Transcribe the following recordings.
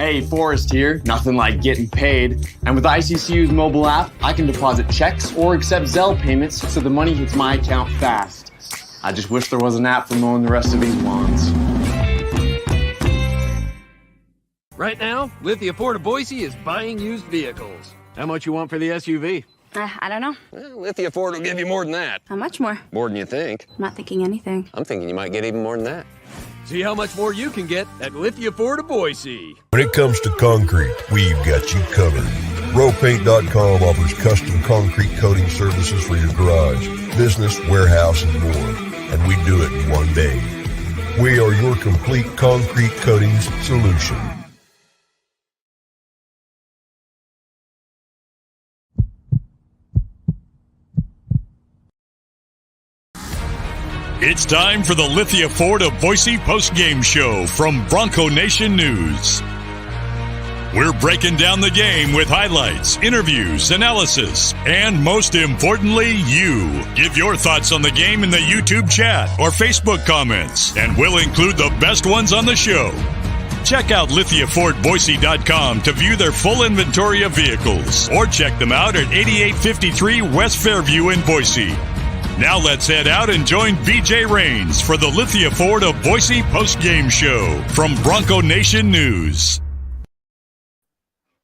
Hey, Forrest here. Nothing like getting paid. And with ICCU's mobile app, I can deposit checks or accept Zelle payments so the money hits my account fast. I just wish there was an app for mowing the rest of these lawns. Right now, Lithia Ford of Boise is buying used vehicles. How much you want for the SUV? I don't know. Well, Lithia Ford will give you more than that. How much more? More than you think. I'm not thinking anything. I'm thinking you might get even more than that. See how much more you can get at Lithia Ford of Boise. When it comes to concrete, we've got you covered. RowPaint.com offers custom concrete coating services for your garage, business, warehouse, and more. And we do it in one day. We are your complete concrete coatings solution. It's time for the Lithia Ford of Boise postgame show from Bronco Nation News. We're breaking down the game with highlights, interviews, analysis, and most importantly, you. Give your thoughts on the game in the YouTube chat or Facebook comments, and we'll include the best ones on the show. Check out LithiaFordBoise.com to view their full inventory of vehicles, or check them out at 8853 West Fairview in Boise. Now let's head out and join BJ Rains for the Lithia Ford of Boise post-game show from Bronco Nation News.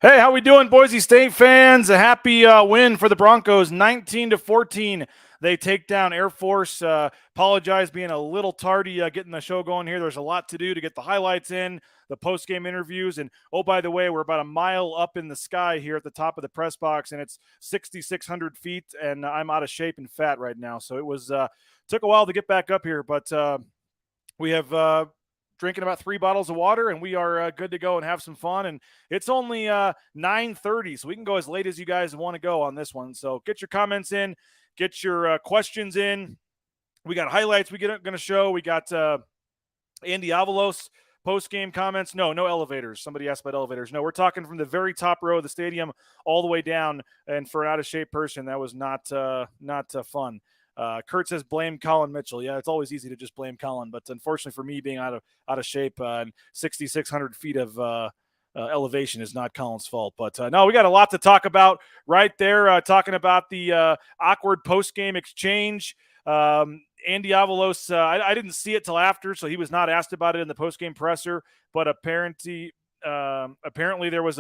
Hey, how we doing, Boise State fans? A happy win for the Broncos, 19-14. They take down Air Force. Apologize being a little tardy getting the show going here. There's a lot to do to get the highlights in, the post-game interviews. And, oh, by the way, we're about a mile up in the sky here at the top of the press box, and it's 6,600 feet, and I'm out of shape and fat right now. So it was took a while to get back up here, but we have drinking about 3 bottles of water, and we are good to go and have some fun. And it's only 9:30, so we can go as late as you guys want to go on this one. So get your comments in. Get your questions in. We got highlights going to show. We got Andy Avalos post-game comments. No elevators. Somebody asked about elevators. No, we're talking from the very top row of the stadium all the way down. And for an out-of-shape person, that was not fun. Kurt says blame Collin Mitchell. Yeah, it's always easy to just blame Collin. But unfortunately for me, being out of shape and 6,600 feet of elevation is not Collin's fault. But no, we got a lot to talk about right there, talking about the awkward post-game exchange. Andy Avalos, I didn't see it till after, so he was not asked about it in the post-game presser, but apparently there was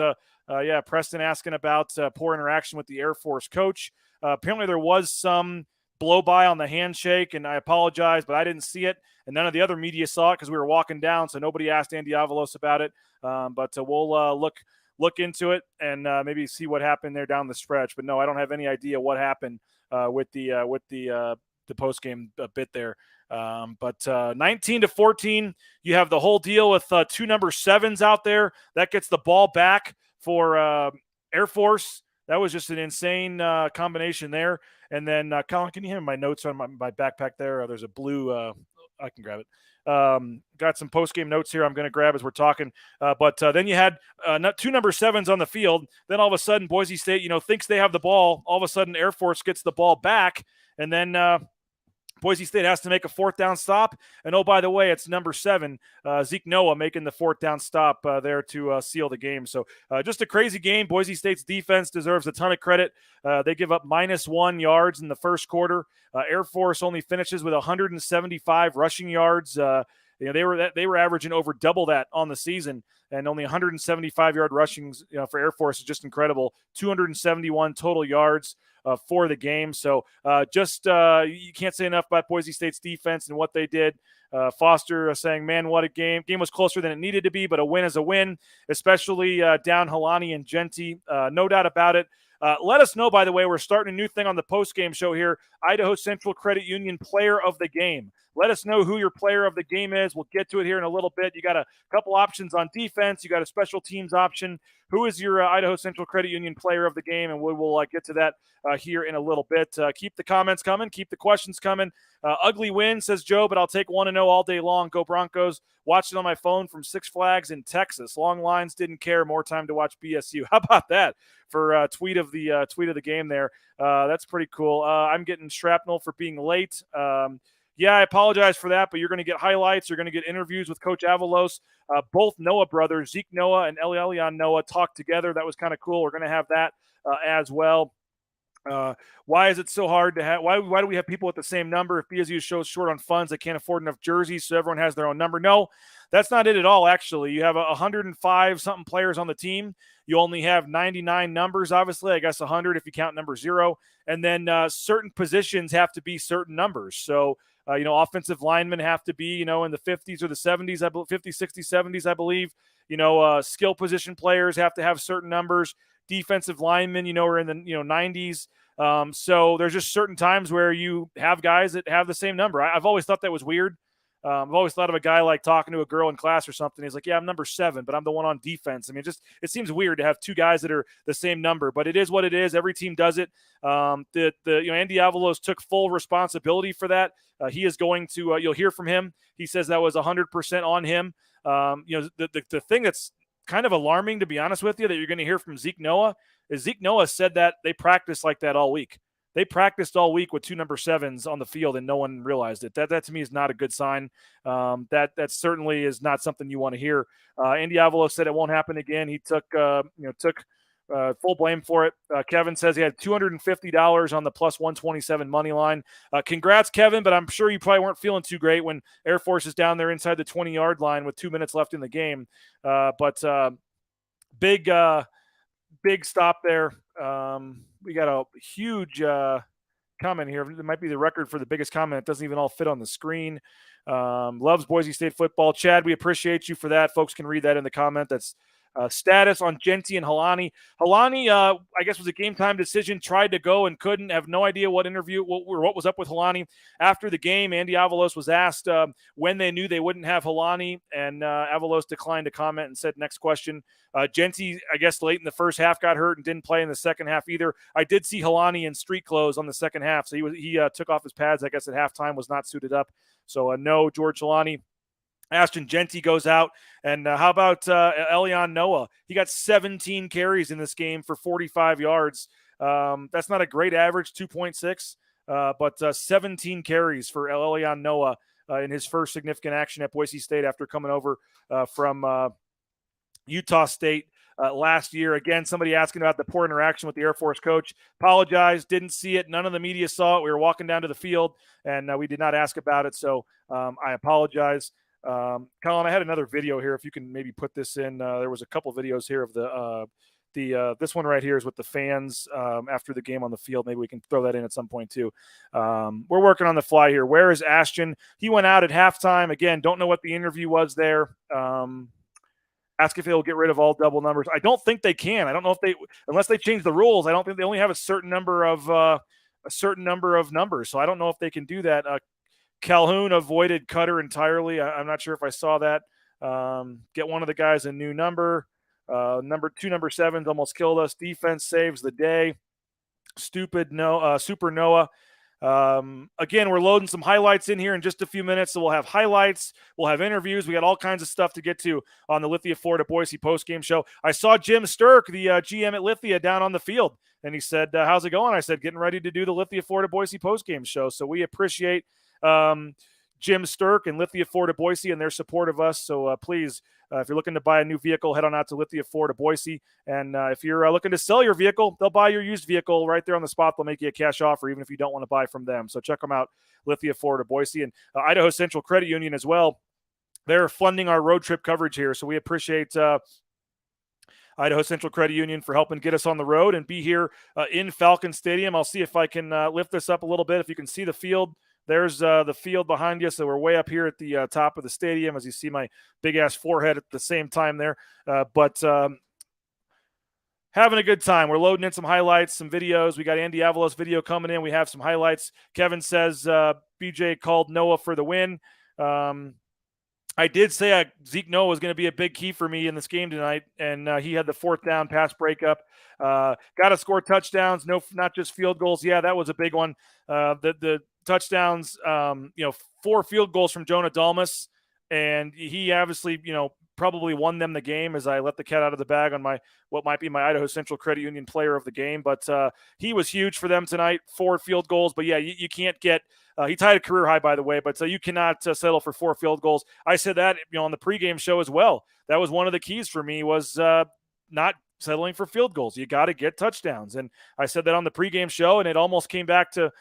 Preston asking about poor interaction with the Air Force coach. Apparently there was some blow-by on the handshake, and I apologize, but I didn't see it, and none of the other media saw it because we were walking down, so nobody asked Andy Avalos about it. But we'll look into it and maybe see what happened there down the stretch. But no, I don't have any idea what happened with the post-game bit there. But 19-14, you have the whole deal with 2 number 7s out there. That gets the ball back for Air Force. That was just an insane combination there. And then, Colin, can you hand me my notes on my backpack there? There's a blue I can grab it. Got some post-game notes here I'm going to grab as we're talking. But then you had 2 number 7s on the field. Then all of a sudden, Boise State, thinks they have the ball. All of a sudden, Air Force gets the ball back. And then Boise State has to make a 4th down stop. And, oh, by the way, it's number 7, Zeke Noah, making the 4th down stop there to seal the game. So just a crazy game. Boise State's defense deserves a ton of credit. They give up -1 yards in the first quarter. Air Force only finishes with 175 rushing yards. They were averaging over double that on the season, and only 175-yard rushings for Air Force is just incredible. 271 total yards for the game. So you can't say enough about Boise State's defense and what they did. Foster saying, man, what a game. Game was closer than it needed to be, but a win is a win, especially down Helani and Genty. No doubt about it. Let us know, by the way, we're starting a new thing on the post-game show here, Idaho Central Credit Union Player of the Game. Let us know who your player of the game is. We'll get to it here in a little bit. You got a couple options on defense. You got a special teams option. Who is your Idaho Central Credit Union player of the game? And we will get to that here in a little bit. Keep the comments coming. Keep the questions coming. Ugly win, says Joe, but I'll take 1-0 all day long. Go Broncos. Watched it on my phone from Six Flags in Texas. Long lines, didn't care. More time to watch BSU. How about that for tweet of the game there? That's pretty cool. I'm getting shrapnel for being late. yeah, I apologize for that, but you're going to get highlights. You're going to get interviews with Coach Avalos. Both Noah brothers, Zeke Noah and Elion Noah, talked together. That was kind of cool. We're going to have that as well. Why is it so hard to have? Why do we have people with the same number? If BSU shows short on funds, they can't afford enough jerseys, so everyone has their own number. No, that's not it at all. Actually, you have 105 something players on the team. You only have 99 numbers. Obviously, I guess 100 if you count number 0, and then certain positions have to be certain numbers. So. Offensive linemen have to be, in the 50s or the 70s, 50s, 60s, 70s, I believe. Skill position players have to have certain numbers. Defensive linemen, are in the 90s. So there's just certain times where you have guys that have the same number. I've always thought that was weird. I've always thought of a guy like talking to a girl in class or something. He's like, yeah, I'm number 7, but I'm the one on defense. I mean, it seems weird to have two guys that are the same number, but it is what it is. Every team does it. Andy Avalos took full responsibility for that. He is going to, you'll hear from him. He says that was 100% on him. The thing that's kind of alarming, to be honest with you, that you're going to hear from Zeke Noah is Zeke Noah said that they practiced like that all week. They practiced all week with 2 number 7s on the field, and no one realized it. That to me is not a good sign. That certainly is not something you want to hear. Andy Avalos said it won't happen again. He took full blame for it. Kevin says he had $250 on the plus 127 money line. Congrats, Kevin, but I'm sure you probably weren't feeling too great when Air Force is down there inside the 20-yard line with 2 minutes left in the game. But big stop there. We got a huge comment here. It might be the record for the biggest comment. It doesn't even all fit on the screen. Loves Boise State football. Chad, we appreciate you for that. Folks can read that in the comment. That's status on Genty and Halani. Halani, I guess, was a game time decision. Tried to go and couldn't. Have no idea what was up with Halani. After the game, Andy Avalos was asked when they knew they wouldn't have Halani, and Avalos declined to comment and said, next question. Genty, I guess, late in the first half got hurt and didn't play in the second half either. I did see Halani in street clothes on the second half, so he took off his pads, I guess, at halftime, was not suited up. So no, George Halani. Ashton Genty goes out. And how about Elion Noah? He got 17 carries in this game for 45 yards. That's not a great average, 2.6, but 17 carries for Elion Noah in his first significant action at Boise State after coming over from Utah State last year. Again, somebody asking about the poor interaction with the Air Force coach. Apologize, didn't see it. None of the media saw it. We were walking down to the field, and we did not ask about it, so I apologize. Collin, I had another video here. If you can maybe put this in, there was a couple videos here of this one right here is with the fans after the game on the field. Maybe we can throw that in at some point too. We're working on the fly here. Where is Ashton? He went out at halftime. Again, don't know what the interview was there. Ask if they'll get rid of all double numbers. I don't think they can. I don't know if unless they change the rules. I don't think they only have a certain number of numbers. So I don't know if they can do that. Calhoun avoided Cutter entirely. I'm not sure if I saw that. Get one of the guys a new number. Number 7s almost killed us. Defense saves the day. Super Noah. Again, we're loading some highlights in here in just a few minutes. So we'll have highlights. We'll have interviews. We got all kinds of stuff to get to on the Lithia Florida Boise postgame show. I saw Jim Sturk, the GM at Lithia, down on the field. And he said, how's it going? I said, getting ready to do the Lithia Florida Boise postgame show. So we appreciate Jim Sturk and Lithia Florida Boise and their support of us. So please, if you're looking to buy a new vehicle, head on out to Lithia Florida Boise. And if you're looking to sell your vehicle, they'll buy your used vehicle right there on the spot. They'll make you a cash offer, even if you don't want to buy from them. So check them out, Lithia Florida Boise, and Idaho Central Credit Union as well. They're funding our road trip coverage here. So we appreciate Idaho Central Credit Union for helping get us on the road and be here in Falcon Stadium. I'll see if I can lift this up a little bit. If you can see the field, there's the field behind you. So we're way up here at the top of the stadium, as you see my big-ass forehead at the same time there. But having a good time. We're loading in some highlights, some videos. We got Andy Avalos video coming in. We have some highlights. Kevin says BJ called Noah for the win. I did say Zeke Noah was going to be a big key for me in this game tonight, and he had the 4th down pass breakup. Got to score touchdowns, not just field goals. Yeah, that was a big one. The touchdowns, 4 field goals from Jonah Dalmas, and he obviously, probably won them the game as I let the cat out of the bag on what might be my Idaho Central Credit Union player of the game. But he was huge for them tonight, 4 field goals. But, yeah, you can't get he tied a career high, by the way, but you cannot settle for 4 field goals. I said that on the pregame show as well. That was one of the keys for me was not settling for field goals. You got to get touchdowns. And I said that on the pregame show, and it almost came back to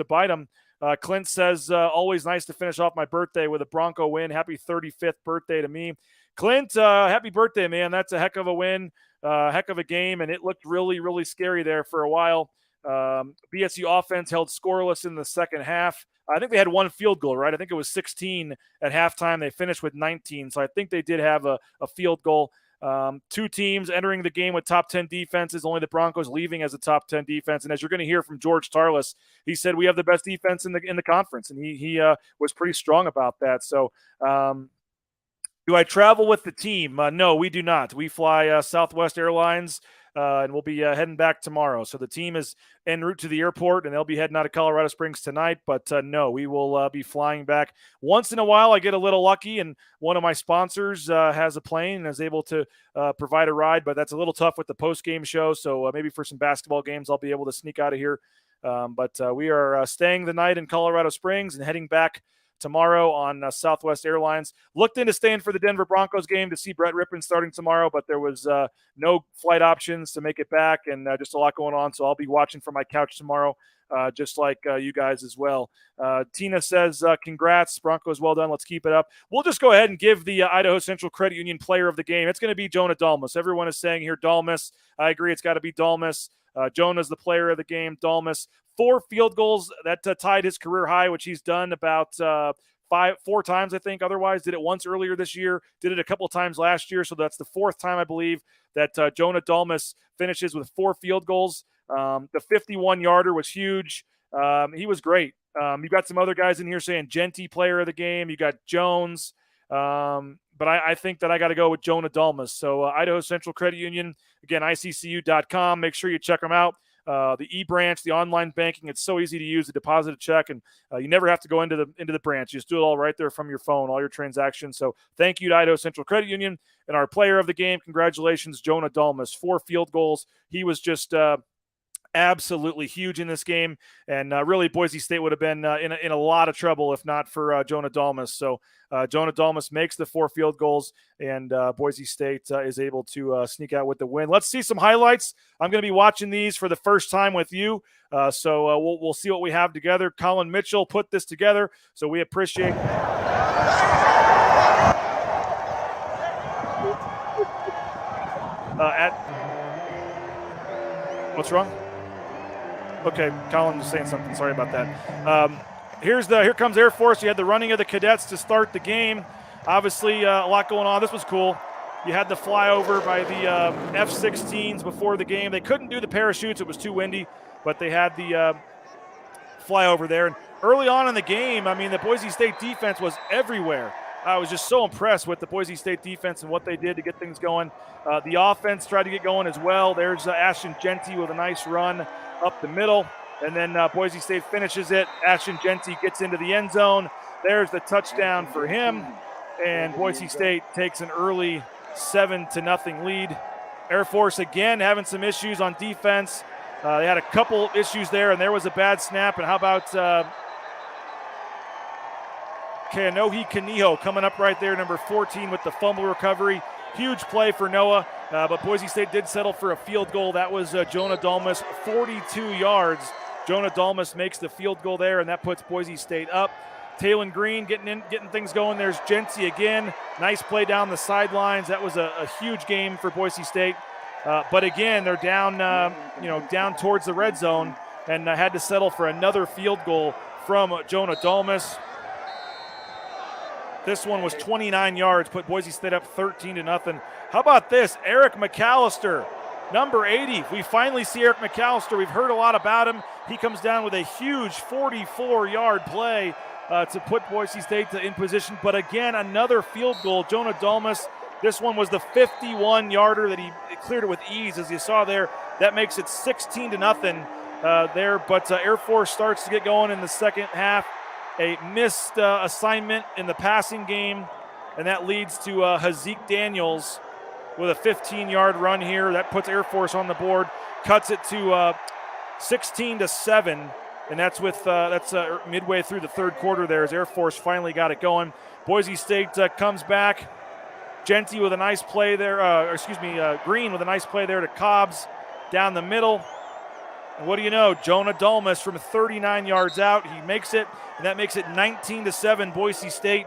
bite them. Clint says, always nice to finish off my birthday with a Bronco win. Happy 35th birthday to me. Clint, happy birthday, man. That's a heck of a win, heck of a game, and it looked really, really scary there for a while. BSU offense held scoreless in the second half. I think they had 1 field goal, right? I think it was 16 at halftime. They finished with 19, so I think they did have a field goal. 2 teams entering the game with top 10 defenses, only the Broncos leaving as a top 10 defense. And as you're going to hear from George Tarlas, he said we have the best defense in the conference, and he was pretty strong about that. So do I travel with the team? No, we do not. We fly Southwest Airlines, and we'll be heading back tomorrow. So the team is en route to the airport, and they'll be heading out of Colorado Springs tonight. But no, we will be flying back. Once in a while, I get a little lucky, and one of my sponsors has a plane and is able to provide a ride. But that's a little tough with the post-game show. So maybe for some basketball games, I'll be able to sneak out of here. But we are staying the night in Colorado Springs and heading back tomorrow on Southwest Airlines. Looked into staying for the Denver Broncos game to see Brett Rippon starting tomorrow, but there was no flight options to make it back, and just a lot going on. So I'll be watching from my couch tomorrow, just like you guys as well. Tina says, congrats, Broncos, well done. Let's keep it up. We'll just go ahead and give the Idaho Central Credit Union player of the game. It's going to be Jonah Dalmas. Everyone is saying here Dalmas. I agree, it's got to be Dalmas. Jonah's the player of the game, Dalmas. 4 field goals that tied his career high, which he's done about 4 times, I think. Otherwise, did it once earlier this year, did it a couple times last year. So that's the 4th time, I believe, that Jonah Dalmas finishes with 4 field goals. The 51-yarder was huge. He was great. You got some other guys in here saying Genty player of the game. You got Jones. But I think that I got to go with Jonah Dalmas. So Idaho Central Credit Union, again, iccu.com. Make sure you check them out. The e-branch, the online banking, it's so easy to use to deposit a check, and you never have to go into the branch. You just do it all right there from your phone, all your transactions. So thank you to Idaho Central Credit Union. And our player of the game, congratulations, Jonah Dalmas. 4 field goals. He was just absolutely huge in this game, and really Boise State would have been in a lot of trouble if not for Jonah Dalmas. So Jonah Dalmas makes the 4 field goals, and Boise State is able to sneak out with the win. Let's see some highlights. I'm going to be watching these for the first time with you, so we'll see what we have together. Collin Mitchell put this together, so we appreciate what's wrong? Okay, Colin was saying something. Sorry about that. Here comes Air Force. You had the running of the cadets to start the game. Obviously, a lot going on. This was cool. You had the flyover by the F-16s before the game. They couldn't do the parachutes. It was too windy, but they had the flyover there. And early on in the game, I mean, the Boise State defense was everywhere. I was just so impressed with the Boise State defense and what they did to get things going. The offense tried to get going as well. There's Ashton Genty with a nice run up the middle. And then Boise State finishes it. Ashton Genty gets into the end zone. There's the touchdown for him. And Boise State takes an early 7-0 lead. Air Force again having some issues on defense. They had a couple issues there, and there was a bad snap. And how about Keanohi Kaniho coming up right there, number 14 with the fumble recovery. Huge play for Noah, but Boise State did settle for a field goal. That was Jonah Dalmas, 42 yards. Jonah Dalmas makes the field goal there, and that puts Boise State up. Talon Green getting things going. There's Genty again. Nice play down the sidelines. That was a huge game for Boise State. But again, they're down, down towards the red zone, and had to settle for another field goal from Jonah Dalmas. This one was 29 yards, put Boise State up 13-0. How about this? Eric McAllister, number 80. We finally see Eric McAllister. We've heard a lot about him. He comes down with a huge 44-yard play to put Boise State in position. But again, another field goal. Jonah Dalmas, this one was the 51-yarder that he cleared it with ease, as you saw there. That makes it 16-0 there. But Air Force starts to get going in the second half. A missed assignment in the passing game, and that leads to Hazik Daniels with a 15-yard run here. That puts Air Force on the board, cuts it to 16-7, and that's with midway through the third quarter there as Air Force finally got it going. Boise State comes back. Genty with a nice play there, Green with a nice play there to Cobbs down the middle. And what do you know? Jonah Dulmus from 39 yards out. He makes it, and that makes it 19-7 Boise State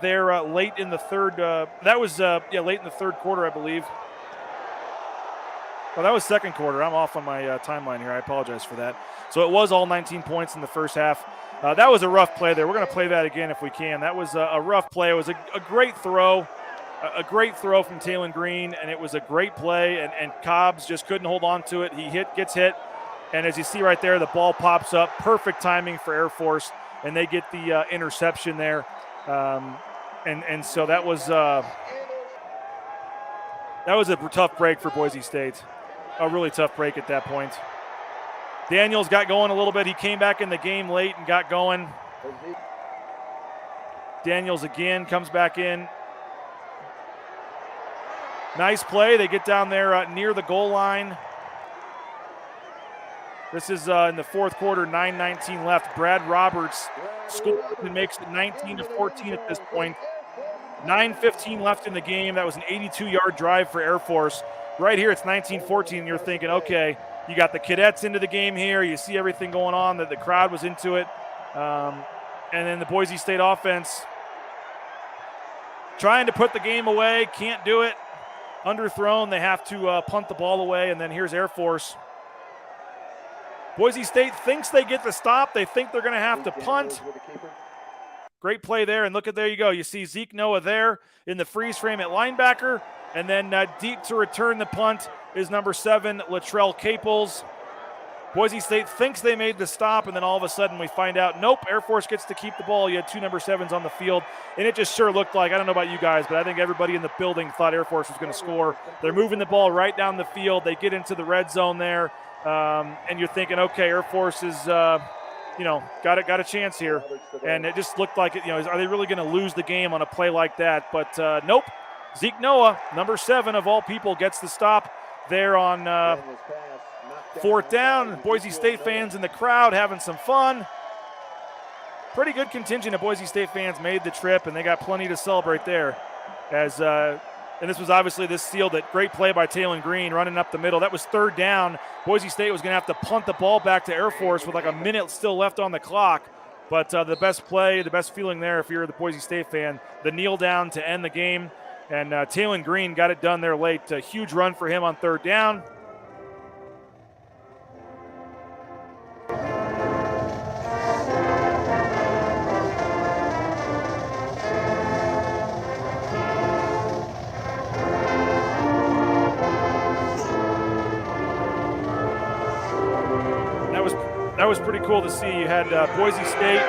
there late in the third. That was late in the third quarter, I believe. Well, that was second quarter. I'm off on my timeline here. I apologize for that. So it was all 19 points in the first half. That was a rough play there. We're going to play that again if we can. That was a rough play. It was a great throw. A great throw from Talon Green, and it was a great play, and Cobbs just couldn't hold on to it. He gets hit, and as you see right there, the ball pops up. Perfect timing for Air Force, and they get the interception there. And so that was a tough break for Boise State. A really tough break at that point. Daniels got going a little bit. He came back in the game late and got going. Daniels again comes back in. Nice play. They get down there near the goal line. This is in the fourth quarter, 9:19 left. Brad Roberts scores and makes it 19-14 at this point. 9:15 left in the game. That was an 82-yard drive for Air Force. Right here, it's 19-14, and you're thinking, okay, you got the cadets into the game here. You see everything going on, that the crowd was into it. And then the Boise State offense trying to put the game away, can't do it. Underthrown, they have to punt the ball away, and then here's Air Force. Boise State thinks they get the stop. They think they're going to have to punt. Great play there, and there you go. You see Zeke Noah there in the freeze frame at linebacker, and then deep to return the punt is number 7, Latrell Caples. Boise State thinks they made the stop, and then all of a sudden we find out, nope, Air Force gets to keep the ball. You had 2 number 7s on the field, and it just sure looked like, I don't know about you guys, but I think everybody in the building thought Air Force was going to score. They're moving the ball right down the field. They get into the red zone there, and you're thinking, okay, Air Force is, got a chance here. And it just looked like, are they really going to lose the game on a play like that? But nope, Zeke Noah, number 7 of all people, gets the stop there on fourth down. Boise State fans in the crowd having some fun. Pretty good contingent of Boise State fans made the trip, and they got plenty to celebrate there. And this was obviously this sealed it. Great play by Talon Green running up the middle. That was third down. Boise State was going to have to punt the ball back to Air Force with like a minute still left on the clock. But the best play, the best feeling there if you're the Boise State fan, the kneel down to end the game. And Talon Green got it done there late. A huge run for him on third down. That was pretty cool to see. You had Boise State,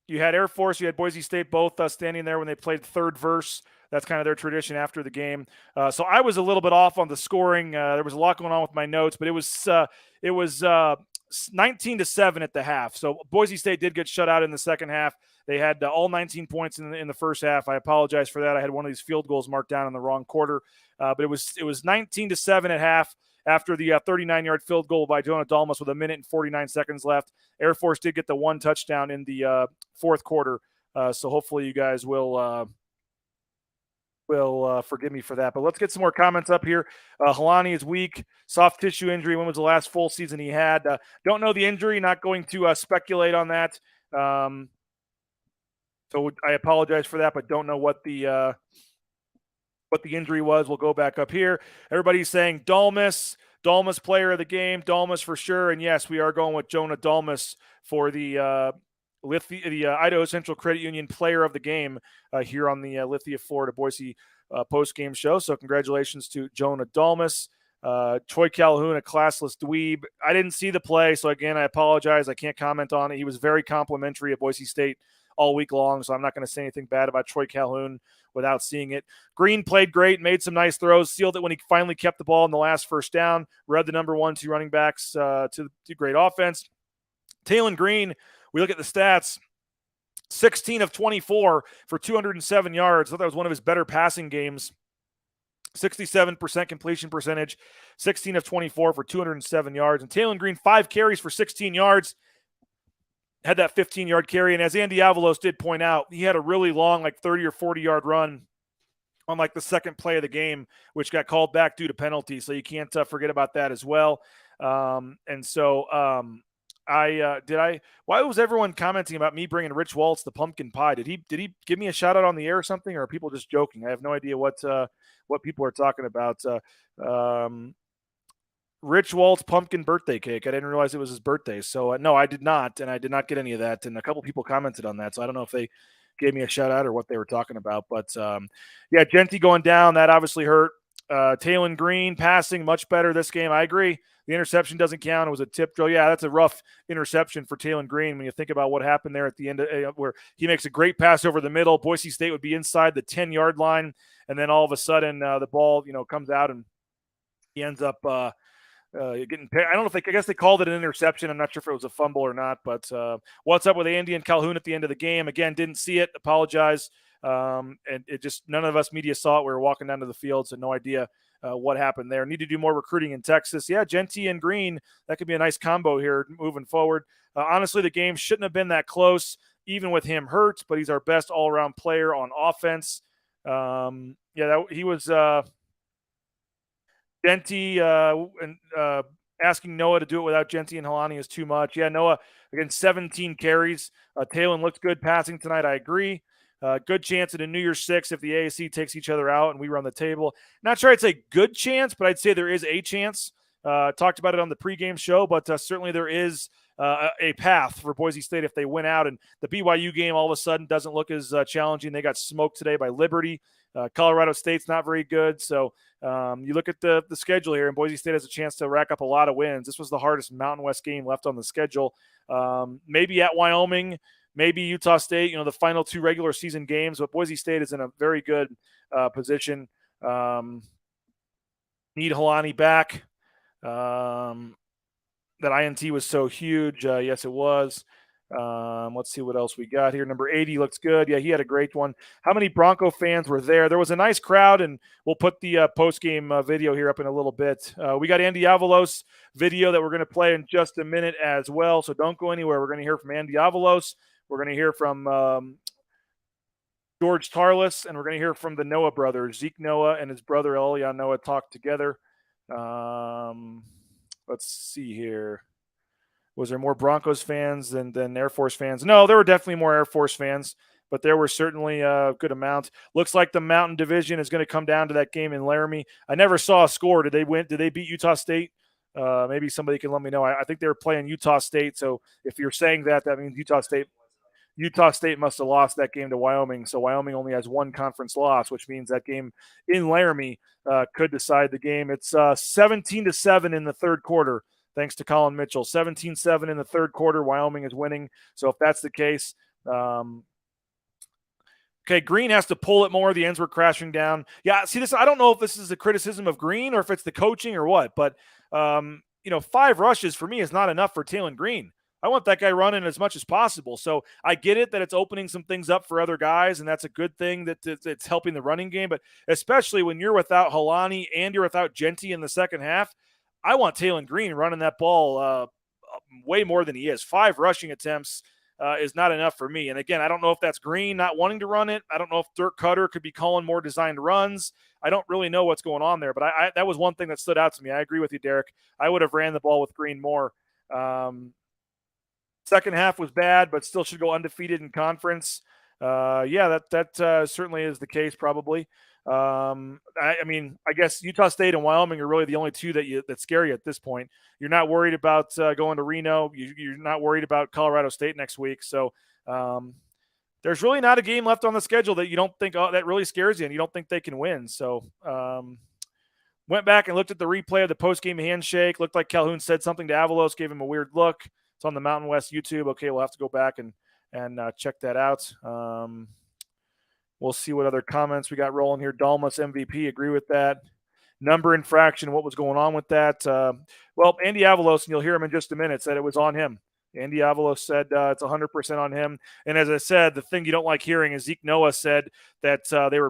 you had Air Force, you had Boise State both standing there when they played third verse. That's kind of their tradition after the game. So I was a little bit off on the scoring. There was a lot going on with my notes, but it was 19-7 at the half. So Boise State did get shut out in the second half. They had all 19 points in the first half. I apologize for that. I had one of these field goals marked down in the wrong quarter. But it was 19-7 at half. After the 39-yard field goal by Jonah Dulmus with 1 minute and 49 seconds left. Air Force did get the 1 touchdown in the fourth quarter, so hopefully you guys will forgive me for that. But let's get some more comments up here. Helani is weak, soft tissue injury. When was the last full season he had? Don't know the injury, not going to speculate on that. So I apologize for that, but don't know what the injury was. We'll go back up here. Everybody's saying Dulmus player of the game, Dulmus for sure. And yes, we are going with Jonah Dulmus for the Idaho Central Credit Union player of the game here on the Lithia, Florida Boise post-game show. So congratulations to Jonah Dulmus. Troy Calhoun, a classless dweeb. I didn't see the play, so again, I apologize. I can't comment on it. He was very complimentary of Boise State all week long, so I'm not going to say anything bad about Troy Calhoun without seeing it. Green played great, made some nice throws, sealed it when he finally kept the ball in the last first down, read the number 1, 2 running backs to great offense. Talon Green, we look at the stats, 16 of 24 for 207 yards. I thought that was one of his better passing games. 67% completion percentage, 16 of 24 for 207 yards. And Taylor Green, 5 carries for 16 yards. Had that 15-yard carry. And as Andy Avalos did point out, he had a really long, 30 or 40-yard run on the second play of the game, which got called back due to penalty. So you can't forget about that as well. Why was everyone commenting about me bringing Rich Waltz the pumpkin pie? Did he give me a shout out on the air or something, or are people just joking? I have no idea what people are talking about. Rich Waltz pumpkin birthday cake. I didn't realize it was his birthday. So no, I did not. And I did not get any of that. And a couple people commented on that. So I don't know if they gave me a shout out or what they were talking about, but Genty going down, that obviously hurt. Taylor Green passing much better this game. I agree. The interception doesn't count. It was a tip drill. Yeah, that's a rough interception for Taylor Green when you think about what happened there at the end, where he makes a great pass over the middle. Boise State would be inside the 10-yard line, and then all of a sudden the ball, comes out and he ends up getting. I don't know if I guess they called it an interception. I'm not sure if it was a fumble or not. But what's up with Andy and Calhoun at the end of the game? Again, didn't see it. Apologize. And it just none of us media saw it. We were walking down to the field, so no idea what happened there. Need to do more recruiting in Texas. Yeah, Genty and Green, that could be a nice combo here moving forward. Honestly, the game shouldn't have been that close, even with him hurt. But he's our best all-around player on offense. He was. Genty and asking Noah to do it without Genty and Helani is too much. Yeah, Noah, again, 17 carries. Taylor looks good passing tonight. I agree. Good chance at a New Year's 6 if the AAC takes each other out and we run the table. Not sure I'd say good chance, but I'd say there is a chance. Talked about it on the pregame show, but certainly there is a path for Boise State if they win out. And the BYU game all of a sudden doesn't look as challenging. They got smoked today by Liberty. Colorado State's not very good. So you look at the schedule here, and Boise State has a chance to rack up a lot of wins. This was the hardest Mountain West game left on the schedule. Maybe at Wyoming, maybe Utah State, the final 2 regular season games. But Boise State is in a very good position. Need Helani back. That INT was so huge. Yes, it was. Let's see what else we got here. Number 80 looks good. Yeah, he had a great one. How many Bronco fans were there? There was a nice crowd, and we'll put the post-game video here up in a little bit. We got Andy Avalos video that we're going to play in just a minute as well, so don't go anywhere. We're going to hear from Andy Avalos. We're going to hear from George Tarlis, and we're going to hear from the Noah brothers. Zeke Noah and his brother Elian Noah talked together. Let's see here. Was there more Broncos fans than Air Force fans? No, there were definitely more Air Force fans, but there were certainly a good amount. Looks like the Mountain Division is going to come down to that game in Laramie. I never saw a score. Did they win? Did they beat Utah State? Maybe somebody can let me know. I think they were playing Utah State, so if you're saying that means Utah State must have lost that game to Wyoming. So Wyoming only has 1 conference loss, which means that game in Laramie could decide the game. It's 17-7 in the third quarter, thanks to Collin Mitchell. 17-7 in the third quarter. Wyoming is winning. So if that's the case, okay, Green has to pull it more. The ends were crashing down. Yeah, see this. I don't know if this is a criticism of Green or if it's the coaching or what, but 5 rushes for me is not enough for Taylor Green. I want that guy running as much as possible. So I get it that it's opening some things up for other guys, and that's a good thing that it's helping the running game. But especially when you're without Helani and you're without Genty in the second half, I want Taylor Green running that ball way more than he is. 5 rushing attempts is not enough for me. And again, I don't know if that's Green not wanting to run it. I don't know if Dirk Cutter could be calling more designed runs. I don't really know what's going on there, but that was one thing that stood out to me. I agree with you, Derek. I would have ran the ball with Green more. Second half was bad, but still should go undefeated in conference. That certainly is the case, probably. I guess Utah State and Wyoming are really the only 2 that scare you at this point. You're not worried about going to Reno. You're not worried about Colorado State next week. So there's really not a game left on the schedule that you don't think that really scares you and you don't think they can win. So went back and looked at the replay of the post-game handshake. Looked like Calhoun said something to Avalos, gave him a weird look. It's on the Mountain West YouTube. Okay, we'll have to go back and check that out. We'll see what other comments we got rolling here. Dalmas MVP, agree with that. Number infraction, what was going on with that? Andy Avalos, and you'll hear him in just a minute, said it was on him. Andy Avalos said it's 100% on him. And as I said, the thing you don't like hearing is Zeke Noah said that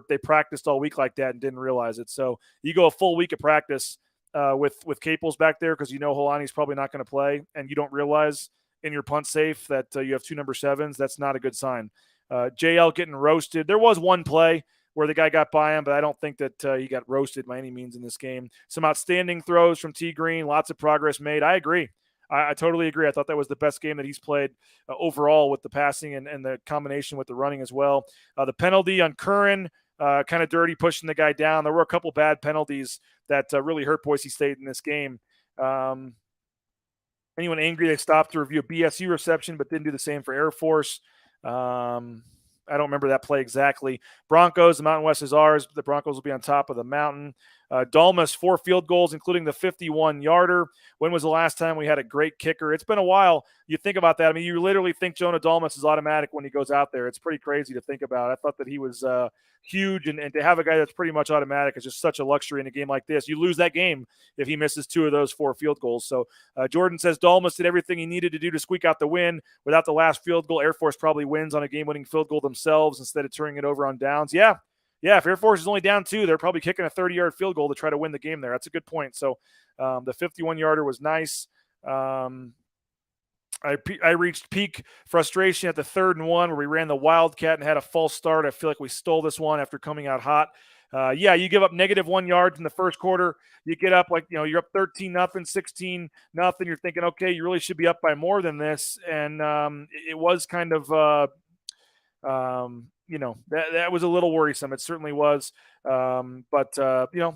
they practiced all week like that and didn't realize it. So you go a full week of practice with Capels back there because you know Holani's probably not going to play, and you don't realize in your punt safe that you have 2 number 7s. That's not a good sign. JL getting roasted. There was one play where the guy got by him, but I don't think that he got roasted by any means in this game. Some outstanding throws from T. Green, lots of progress made. I agree. I totally agree. I thought that was the best game that he's played overall with the passing and the combination with the running as well. The penalty on Curran, kind of dirty, pushing the guy down. There were a couple bad penalties that really hurt Boise State in this game. Anyone angry, they stopped to review a BSU reception, but didn't do the same for Air Force. I don't remember that play exactly. Broncos, the Mountain West is ours. The Broncos will be on top of the mountain. Dalmas, 4 field goals, including the 51-yarder. When was the last time we had a great kicker? It's been a while. You think about that. I mean, you literally think Jonah Dalmas is automatic when he goes out there. It's pretty crazy to think about. I thought that he was huge, and to have a guy that's pretty much automatic is just such a luxury in a game like this. You lose that game if he misses 2 of those 4 field goals. So Jordan says Dalmas did everything he needed to do to squeak out the win. Without the last field goal, Air Force probably wins on a game-winning field goal themselves instead of turning it over on downs. Yeah, if Air Force is only down 2, they're probably kicking a 30-yard field goal to try to win the game there. That's a good point. So the 51-yarder was nice. I reached peak frustration at the 3rd and 1 where we ran the Wildcat and had a false start. I feel like we stole this one after coming out hot. You give up -1 yards in the first quarter. You get up you're up 13-0, 16-0. You're thinking, okay, you really should be up by more than this. And it was kind of that was a little worrisome. It certainly was. But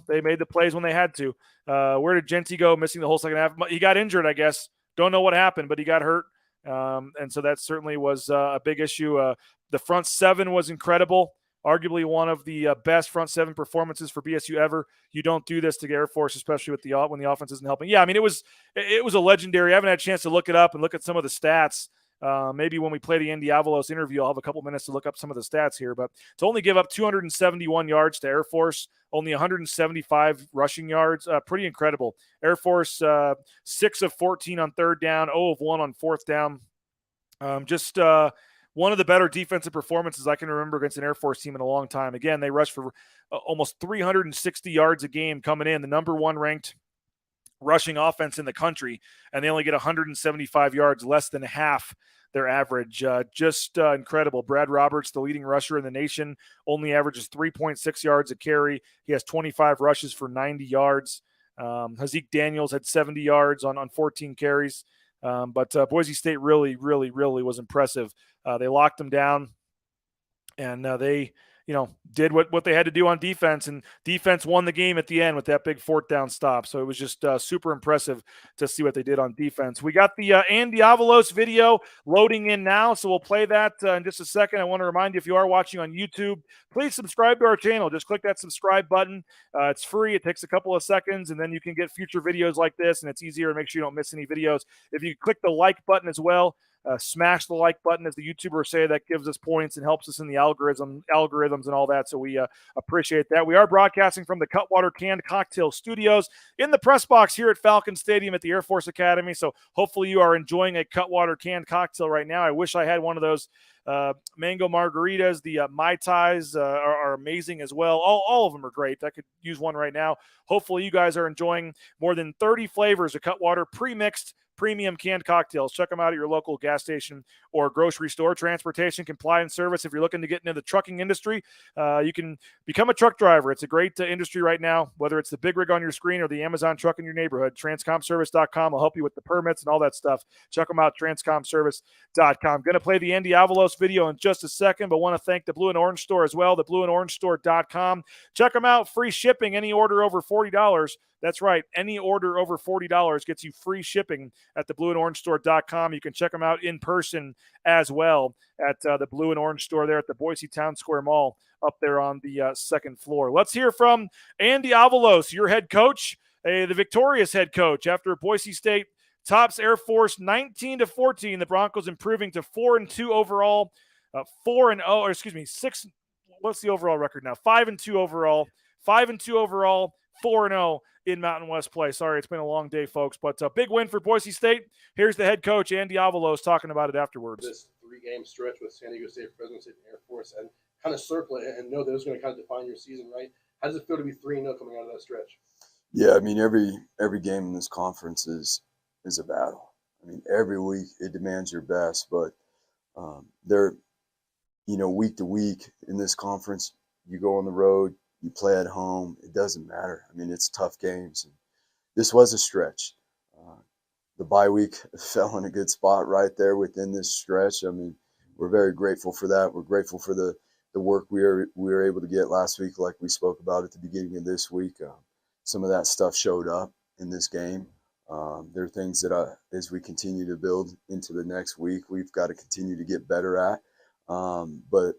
they made the plays when they had to. Where did Genty go missing the whole second half? He got injured, I guess. Don't know what happened, but he got hurt. And so that certainly was a big issue. The front 7 was incredible. Arguably one of the best front 7 performances for BSU ever. You don't do this to Air Force, especially when the offense isn't helping. Yeah, I mean, it was a legendary. I haven't had a chance to look it up and look at some of the stats. Maybe when we play the Andy Avalos interview, I'll have a couple minutes to look up some of the stats here. But to only give up 271 yards to Air Force, only 175 rushing yards, pretty incredible. Air Force, 6 of 14 on 3rd down, 0 of 1 on 4th down. One of the better defensive performances I can remember against an Air Force team in a long time. Again, they rushed for almost 360 yards a game coming in, the number 1 ranked rushing offense in the country, and they only get 175 yards, less than half their average. Just incredible. Brad Roberts, the leading rusher in the nation, only averages 3.6 yards a carry. He has 25 rushes for 90 yards. Hazik Daniels had 70 yards on 14 carries. But Boise State really, really, really was impressive. They locked them down, and they did what they had to do on defense, and defense won the game at the end with that big 4th down stop. So it was just super impressive to see what they did on defense. We got the Andy Avalos video loading in now, so we'll play that in just a second. I want to remind you, if you are watching on YouTube, please subscribe to our channel. Just click that subscribe button. It's free. It takes a couple of seconds, and then you can get future videos like this, and it's easier to make sure you don't miss any videos. If you click the like button as well, smash the like button, as the YouTubers say. That gives us points and helps us in the algorithms and all that. So we appreciate that. We are broadcasting from the Cutwater Canned Cocktail Studios in the press box here at Falcon Stadium at the Air Force Academy. So hopefully you are enjoying a Cutwater canned cocktail right now. I wish I had one of those mango margaritas. The Mai Tais are amazing as well. All of them are great. I could use one right now. Hopefully you guys are enjoying more than 30 flavors of Cutwater pre-mixed premium canned cocktails. Check them out at your local gas station or grocery store. Transportation compliance service. If you're looking to get into the trucking industry, you can become a truck driver. It's a great industry right now, whether it's the big rig on your screen or the Amazon truck in your neighborhood. Transcomservice.com will help you with the permits and all that stuff. Check them out, transcomservice.com. Going to play the Andy Avalos video in just a second, but want to thank the Blue and Orange Store as well, the blueandorangestore.com. Check them out. Free shipping. Any order over $40. That's right. Any order over $40 gets you free shipping at the blueandorangestore.com. You can check them out in person as well at the Blue and Orange Store there at the Boise Town Square Mall up there on the 2nd floor. Let's hear from Andy Avalos, your head coach, the victorious head coach after Boise State tops Air Force 19-14. The Broncos improving to 4-2 overall, 6. What's the overall record now? 5-2 overall, 5-2 overall. 4-0 in Mountain West play. Sorry, it's been a long day, folks, but a big win for Boise State. Here's the head coach, Andy Avalos, talking about it afterwards. This 3-game stretch with San Diego State, Fresno State, and Air Force, and kind of circle it and know that it's going to kind of define your season, right? How does it feel to be 3-0 coming out of that stretch? Yeah, I mean, every game in this conference is a battle. I mean, every week it demands your best, but they're, week to week in this conference, you go on the road, you play at home, it doesn't matter. I mean, it's tough games. And this was a stretch. The bye week fell in a good spot right there within this stretch. I mean, we're very grateful for that. We're grateful for the work we were able to get last week, like we spoke about at the beginning of this week. Some of that stuff showed up in this game. There are things that as we continue to build into the next week, we've got to continue to get better at. But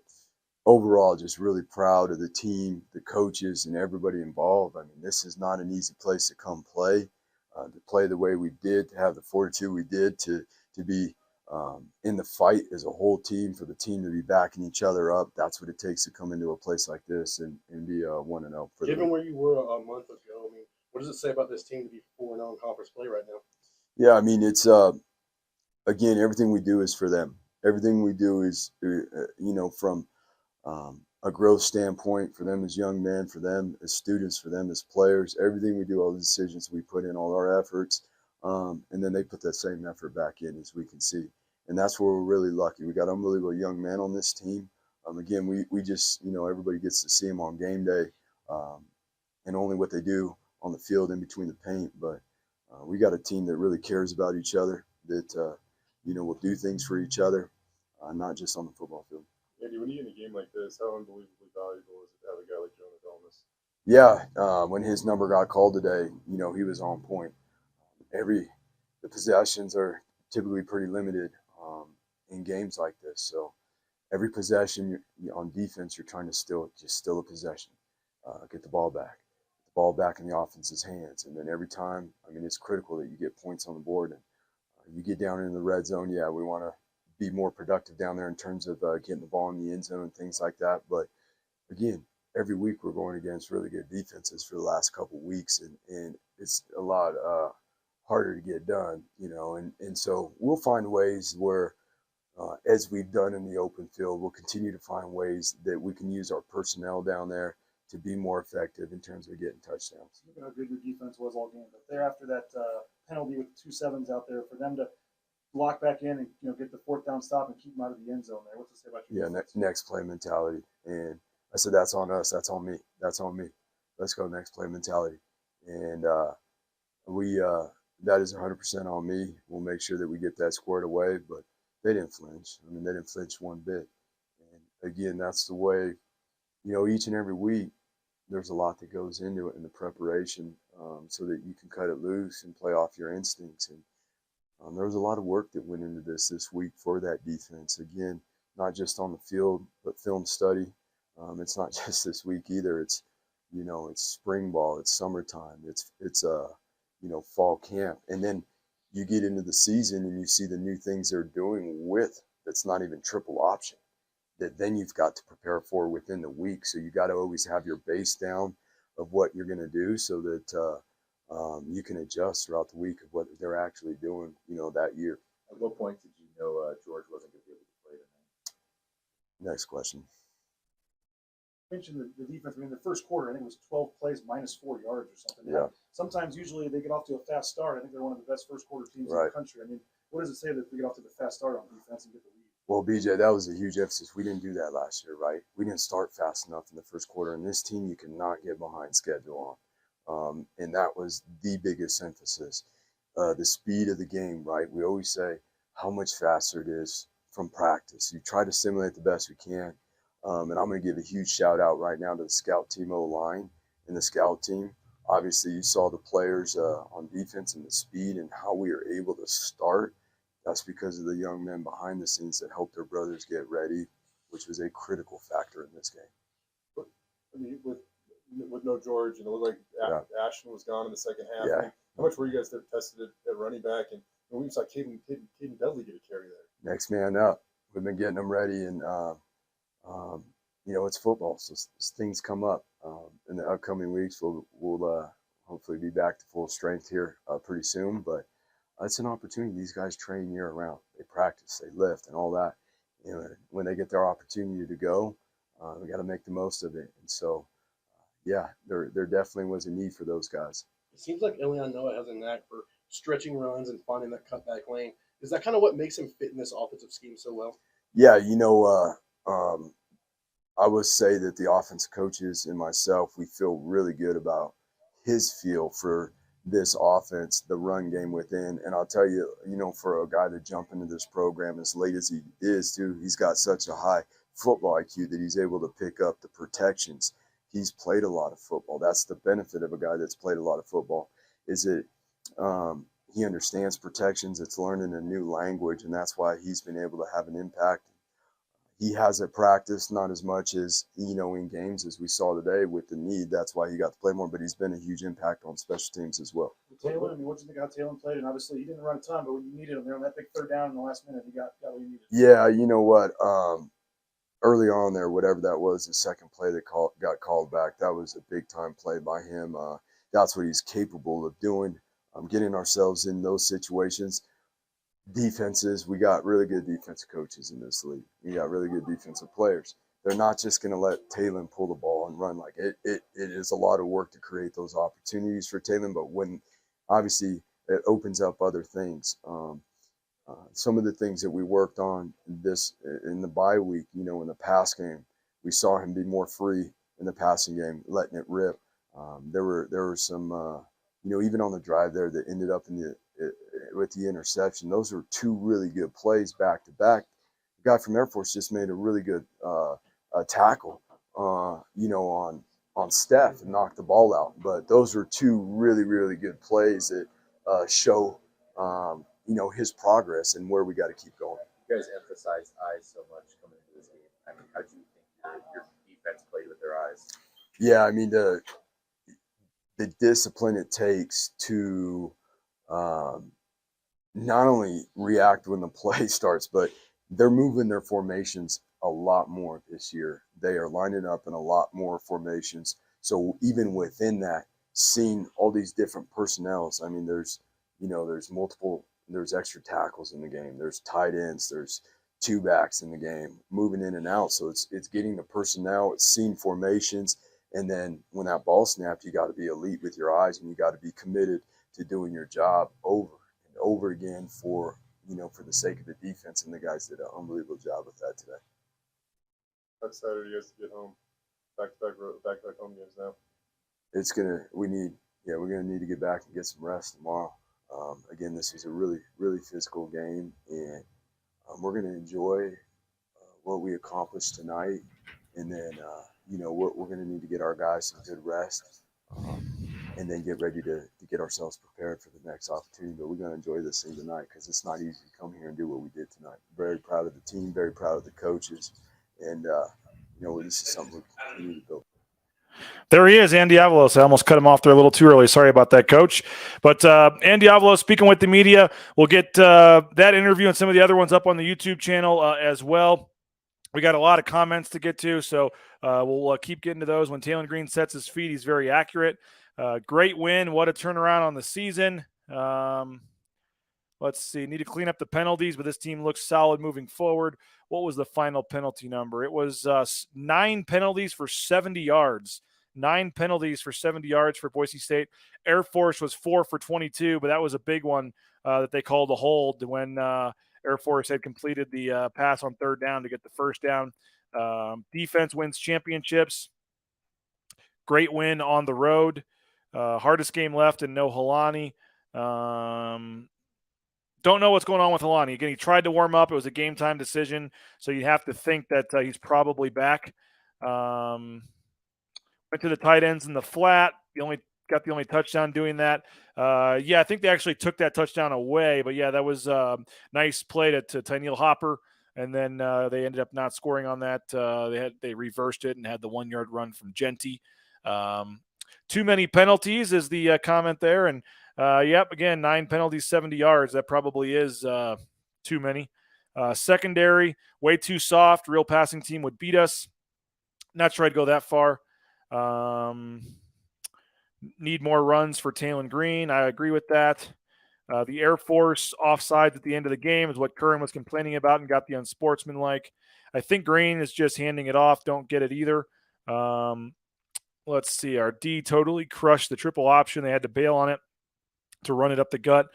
overall, just really proud of the team, the coaches, and everybody involved. I mean, this is not an easy place to come play. To play the way we did, to have the fortitude we did, to be in the fight as a whole team, for the team to be backing each other up. That's what it takes to come into a place like this and be 1-0. Given where you were a month ago, I mean, what does it say about this team to be 4-0 in conference play right now? Yeah, I mean, it's again, everything we do is for them. Everything we do is, from a growth standpoint, for them as young men, for them as students, for them as players. Everything we do, all the decisions we put in, all our efforts, and then they put that same effort back in, as we can see. And that's where we're really lucky. We got unbelievable young men on this team. Again, we just, everybody gets to see them on game day, and only what they do on the field in between the paint. But we got a team that really cares about each other, that, will do things for each other, not just on the football field. Andy, when you get in a game like this, how unbelievably valuable is it to have a guy like Jonah Thomas? Yeah, when his number got called today, he was on point. The possessions are typically pretty limited in games like this. So every possession on defense, you're trying to steal a possession, get the ball back in the offense's hands. And then every time, it's critical that you get points on the board. And you get down in the red zone, yeah, we want to be more productive down there in terms of getting the ball in the end zone and things like that. But again, every week we're going against really good defenses for the last couple of weeks, and it's a lot harder to get done, and so we'll find ways where, as we've done in the open field, we'll continue to find ways that we can use our personnel down there to be more effective in terms of getting touchdowns. Look at how good your defense was all game, but there after that penalty with 2 7s out there, for them to lock back in and get the 4th down stop and keep them out of the end zone there. What's to say about your defense? Next play mentality. And I said, that's on us. That's on me. That's on me. Let's go next play mentality. And that is 100% on me. We'll make sure that we get that squared away. But they didn't flinch. They didn't flinch one bit. And again, that's the way. Each and every week, there's a lot that goes into it in the preparation, so that you can cut it loose and play off your instincts. And there was a lot of work that went into this week for that defense. Again, not just on the field, but film study. It's not just this week either. It's, it's spring ball, it's summertime, it's fall camp. And then you get into the season and you see the new things they're doing with, that's not even triple option, that then you've got to prepare for within the week. So you got to always have your base down of what you're going to do, so that you can adjust throughout the week of what they're actually doing, that year. At what point did you know George wasn't going to be able to play tonight? Next question. You mentioned the defense. The first quarter, I think it was 12 plays minus 4 yards or something. Yeah. Sometimes, usually, they get off to a fast start. I think they're one of the best first quarter teams in the country. What does it say that they get off to the fast start on defense and get the lead? Well, BJ, that was a huge emphasis. We didn't do that last year, right? We didn't start fast enough in the first quarter. And this team, you cannot get behind schedule on. And that was the biggest emphasis. The speed of the game, right? We always say how much faster it is from practice. You try to simulate the best we can. And I'm going to give a huge shout out right now to the scout team O-line and the scout team. Obviously, you saw the players on defense and the speed and how we were able to start. That's because of the young men behind the scenes that helped their brothers get ready, which was a critical factor in this game. With no George, it looked like Ashton was gone in the second half. Yeah. How much were you guys tested at running back? And we saw Caden Dudley get a carry there. Next man up. We've been getting them ready, and it's football, so things come up. In the upcoming weeks, we'll hopefully be back to full strength here pretty soon. But it's an opportunity. These guys train year round. They practice, they lift, and all that. When they get their opportunity to go, we got to make the most of it. And so, yeah, there definitely was a need for those guys. It seems like Ilion Noah has a knack for stretching runs and finding that cutback lane. Is that kind of what makes him fit in this offensive scheme so well? Yeah, I would say that the offense coaches and myself, we feel really good about his feel for this offense, the run game within. And I'll tell you, for a guy to jump into this program as late as he is, too, he's got such a high football IQ that he's able to pick up the protections. He's played a lot of football. That's the benefit of a guy that's played a lot of football, is that he understands protections. It's learning a new language, and that's why he's been able to have an impact. He has it practiced, not as much as, in games as we saw today with the need. That's why he got to play more, but he's been a huge impact on special teams as well. Taylor, what do you think how Taylor played? And obviously he didn't run a ton, but when you needed him there on that big third down in the last minute, he got what he needed. Yeah, you know what? Early on there, whatever that was, the second play that got called back, that was a big-time play by him. That's what he's capable of doing, getting ourselves in those situations. Defenses, we got really good defensive coaches in this league. We got really good defensive players. They're not just going to let Taylor pull the ball and run. Like it is a lot of work to create those opportunities for Taylor, but when obviously it opens up other things. Some of the things that we worked on in the bye week, in the pass game, we saw him be more free in the passing game, letting it rip. There were some, even on the drive there that ended up with the interception. Those were two really good plays back to back. The guy from Air Force just made a really good tackle, on Steph and knocked the ball out. But those were two really, really good plays that show, his progress and where we got to keep going. You guys emphasized eyes so much coming into this game. I mean, how do you think your defense played with their eyes? Yeah, I mean, the discipline it takes to not only react when the play starts, but they're moving their formations a lot more this year. They are lining up in a lot more formations. So even within that, seeing all these different personnels, I mean, there's multiple, there's extra tackles in the game. There's tight ends. There's two backs in the game, moving in and out. So it's getting the personnel, it's seeing formations. And then when that ball snapped, you got to be elite with your eyes, and you got to be committed to doing your job over and over again for the sake of the defense. And the guys did an unbelievable job with that today. Next Saturday, you guys get home, back home games now. We're gonna need to get back and get some rest tomorrow. Again, this is a really, really physical game, and we're going to enjoy what we accomplished tonight. And then, we're going to need to get our guys some good rest, and then get ready to get ourselves prepared for the next opportunity. But we're going to enjoy this thing tonight because it's not easy to come here and do what we did tonight. Very proud of the team, very proud of the coaches, and, this is something we continue to build. There he is, Andy Avalos. I almost cut him off there a little too early. Sorry about that, Coach. But Andy Avalos speaking with the media. We'll get that interview and some of the other ones up on the YouTube channel as well. We got a lot of comments to get to, so we'll keep getting to those. When Taylor Green sets his feet, he's very accurate. Great win. What a turnaround on the season. Let's see. Need to clean up the penalties, but this team looks solid moving forward. What was the final penalty number? It was 9 penalties for 70 yards. 9 penalties for 70 yards for Boise State. Air Force was 4 for 22, but that was a big one that they called a hold when Air Force had completed the pass on third down to get the first down. Defense wins championships. Great win on the road. Hardest game left and no Halani. Don't know what's going on with Halani. Again, he tried to warm up. It was a game-time decision, so you have to think that he's probably back. Went to the tight ends in the flat. Got the only touchdown doing that. I think they actually took that touchdown away. But, yeah, that was a nice play to Tyneil Hopper, and then they ended up not scoring on that. They reversed it and had the 1-yard run from Genty. Too many penalties is the comment there, and again, 9 penalties, 70 yards. That probably is too many. Secondary, way too soft. Real passing team would beat us. Not sure I'd go that far. need more runs for Talon Green. I agree with that. The Air Force offsides at the end of the game is what Curran was complaining about and got the unsportsmanlike. I think Green is just handing it off. Don't get it either. Let's see. Our D totally crushed the triple option. They had to bail on it to run it up the gut.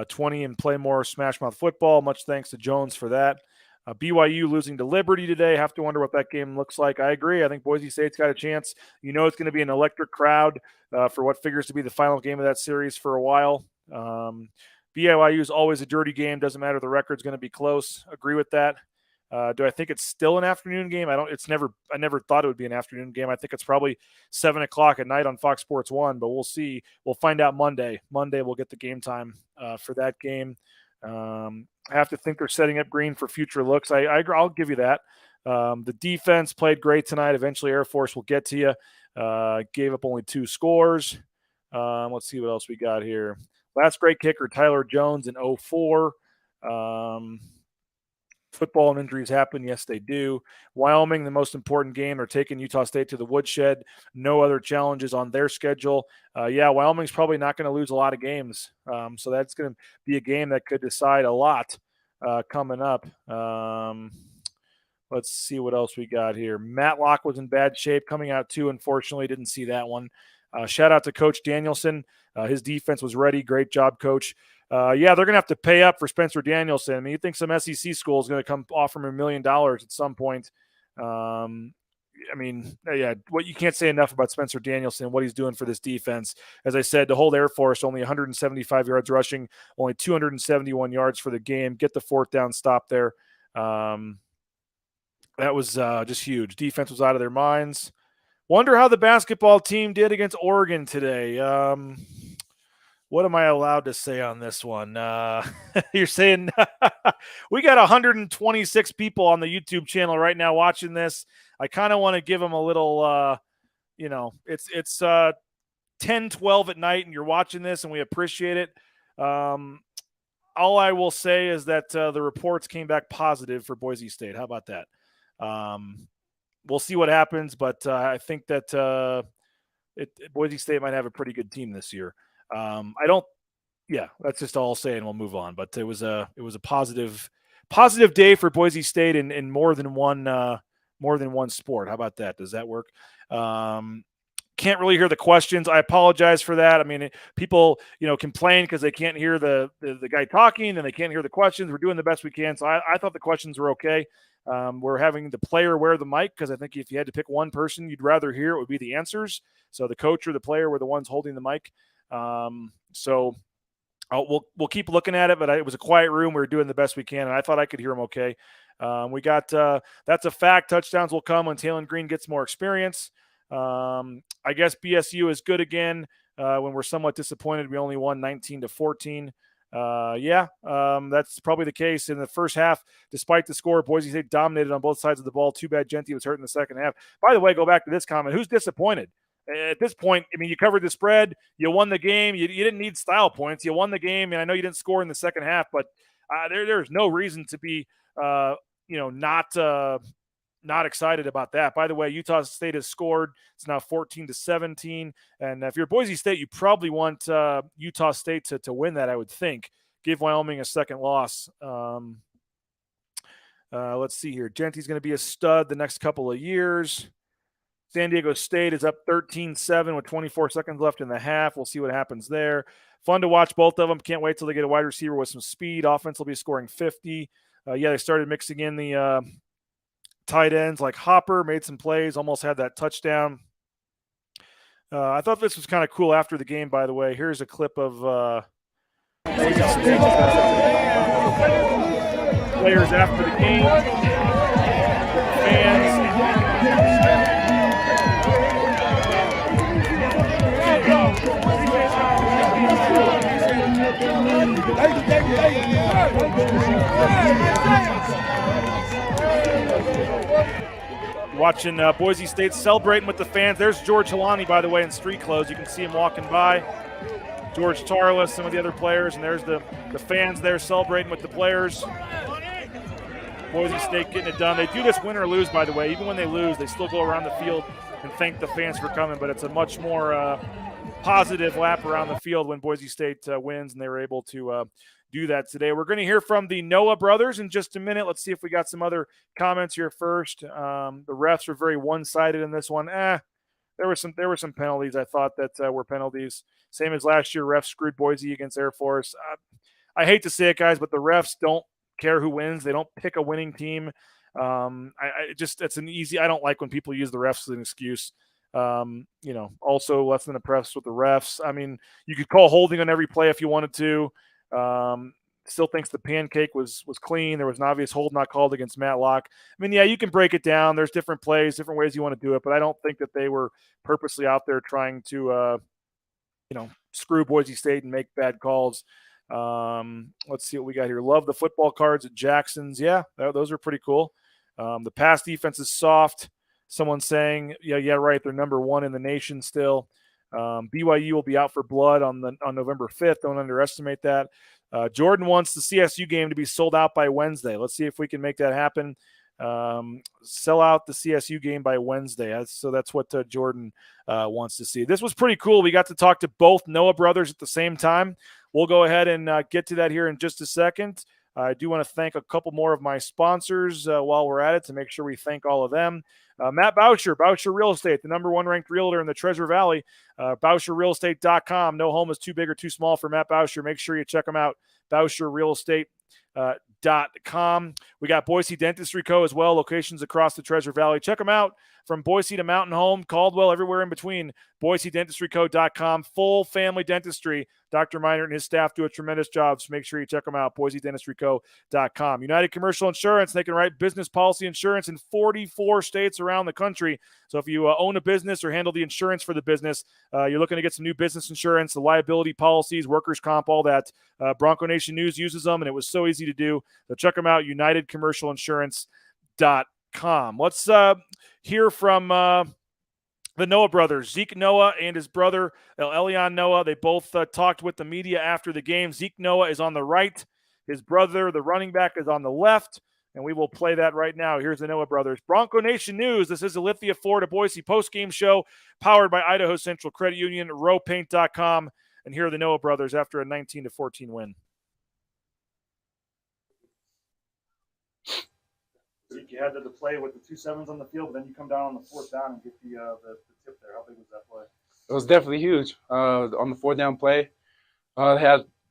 20 and play more smash mouth football. Much thanks to Jones for that. BYU losing to Liberty today. Have to wonder what that game looks like. I agree. I think Boise State's got a chance. You know it's going to be an electric crowd for what figures to be the final game of that series for a while. BYU is always a dirty game. Doesn't matter. The record's going to be close. Agree with that. Do I think it's still an afternoon game? I never thought it would be an afternoon game. I think it's probably 7:00 at night on Fox Sports 1, but we'll see. We'll find out Monday. Monday we'll get the game time for that game. I have to think they're setting up Green for future looks. I'll give you that. The defense played great tonight. Eventually Air Force will get to you. Gave up only 2 scores. Let's see what else we got here. Last great kicker, Tyler Jones in 2004. Football and injuries happen. Yes, they do. Wyoming, the most important game. They're taking Utah State to the woodshed. No other challenges on their schedule. Wyoming's probably not going to lose a lot of games. So that's going to be a game that could decide a lot coming up. Let's see what else we got here. Matlock was in bad shape coming out too. Unfortunately, didn't see that one. Shout out to Coach Danielson. His defense was ready. Great job, Coach. They're going to have to pay up for Spencer Danielson. I mean, you think some SEC school is going to come offer him $1 million at some point. What you can't say enough about Spencer Danielson and what he's doing for this defense. As I said, to hold Air Force only 175 yards rushing, only 271 yards for the game. Get the 4th down stop there. That was just huge. Defense was out of their minds. Wonder how the basketball team did against Oregon today. What am I allowed to say on this one? You're saying we got 126 people on the YouTube channel right now watching this. I kind of want to give them a little, it's 10-12 at night and you're watching this and we appreciate it. All I will say is that the reports came back positive for Boise State. How about that? We'll see what happens, but I think that Boise State might have a pretty good team this year. That's just all I'll say, and we'll move on. But it was a positive day for Boise State in more than one sport. How about that? Does that work? Can't really hear the questions. I apologize for that. I mean, people, complain because they can't hear the guy talking and they can't hear the questions. We're doing the best we can. So I thought the questions were okay. We're having the player wear the mic because I think if you had to pick one person you'd rather hear, it would be the answers. So the coach or the player were the ones holding the mic. We'll keep looking at it, but it was a quiet room. We were doing the best we can, and I thought I could hear him okay. We got that's a fact. Touchdowns will come when Talon Green gets more experience. I guess BSU is good again. When we're somewhat disappointed, we only won 19-14. That's probably the case in the first half. Despite the score, Boise State dominated on both sides of the ball. Too bad Genty was hurt in the second half. By the way, go back to this comment. Who's disappointed? At this point, I mean, you covered the spread. You won the game. You didn't need style points. You won the game, and I know you didn't score in the second half, but there's no reason to be, not excited about that. By the way, Utah State has scored. It's now 14-17, and if you're Boise State, you probably want Utah State to win that, I would think. Give Wyoming a second loss. Let's see here. Genty's going to be a stud the next couple of years. San Diego State is up 13-7 with 24 seconds left in the half. We'll see what happens there. Fun to watch both of them. Can't wait till they get a wide receiver with some speed. Offense will be scoring 50. They started mixing in the tight ends like Hopper, made some plays, almost had that touchdown. I thought this was kind of cool after the game, by the way. Here's a clip of players after the game, fans. Watching Boise State celebrating with the fans. There's George Helani, by the way, in street clothes. You can see him walking by. George Tarlas, some of the other players, and there's the fans there celebrating with the players. Boise State getting it done. They do this win or lose, by the way. Even when they lose, they still go around the field and thank the fans for coming, but it's a much more positive lap around the field when Boise State wins, and they were able to do that today. We're going to hear from the Noah brothers in just a minute. Let's see if we got some other comments here first. The refs were very one-sided in this one. There were some penalties I thought that were penalties. Same as last year, refs screwed Boise against Air Force. I hate to say it, guys, but the refs don't care who wins. They don't pick a winning team. It's an easy. I don't like when people use the refs as an excuse. Also less than impressed with the refs. I mean, you could call holding on every play if you wanted to. Still thinks the pancake was clean. There was an obvious hold not called against Matlock. I mean, yeah, you can break it down. There's different plays, different ways you want to do it, but I don't think that they were purposely out there trying to, screw Boise State and make bad calls. Let's see what we got here. Love the football cards at Jackson's. Yeah, those are pretty cool. The pass defense is soft. Someone saying, yeah, right. They're number 1 in the nation still. BYU will be out for blood on November 5th. Don't underestimate that. Jordan wants the CSU game to be sold out by Wednesday. Let's see if we can make that happen. Sell out the CSU game by Wednesday. That's what Jordan wants to see. This was pretty cool. We got to talk to both Noah brothers at the same time. We'll go ahead and get to that here in just a second. I do want to thank a couple more of my sponsors while we're at it to make sure we thank all of them. Matt Boucher Real Estate, the number 1 ranked realtor in the Treasure Valley. BoucherRealEstate.com. No home is too big or too small for Matt Boucher. Make sure you check him out. BoucherRealEstate.com. We got Boise Dentistry Co. as well, locations across the Treasure Valley. Check them out from Boise to Mountain Home, Caldwell, everywhere in between. BoiseDentistryCo.com. Full family dentistry. Dr. Meinert and his staff do a tremendous job, so make sure you check them out. BoiseDentistryCo.com. United Commercial Insurance. They can write business policy insurance in 44 states around the country. So if you own a business or handle the insurance for the business, you're looking to get some new business insurance, the liability policies, workers' comp, all that. Bronco Nation News uses them, and it was so easy to do. So check them out, UnitedCommercialInsurance.com. Let's hear from the Noah brothers, Zeke Noah and his brother, Elion Noah. They both talked with the media after the game. Zeke Noah is on the right. His brother, the running back, is on the left. And we will play that right now. Here's the Noah brothers. Bronco Nation News. This is the Lithia Florida Boise postgame show powered by Idaho Central Credit Union, rowpaint.com. And here are the Noah brothers after a 19-14 win. You had to play with the 2 sevens on the field, but then you come down on the 4th down and get the tip there. How big was that play? It was definitely huge. On the 4th down play,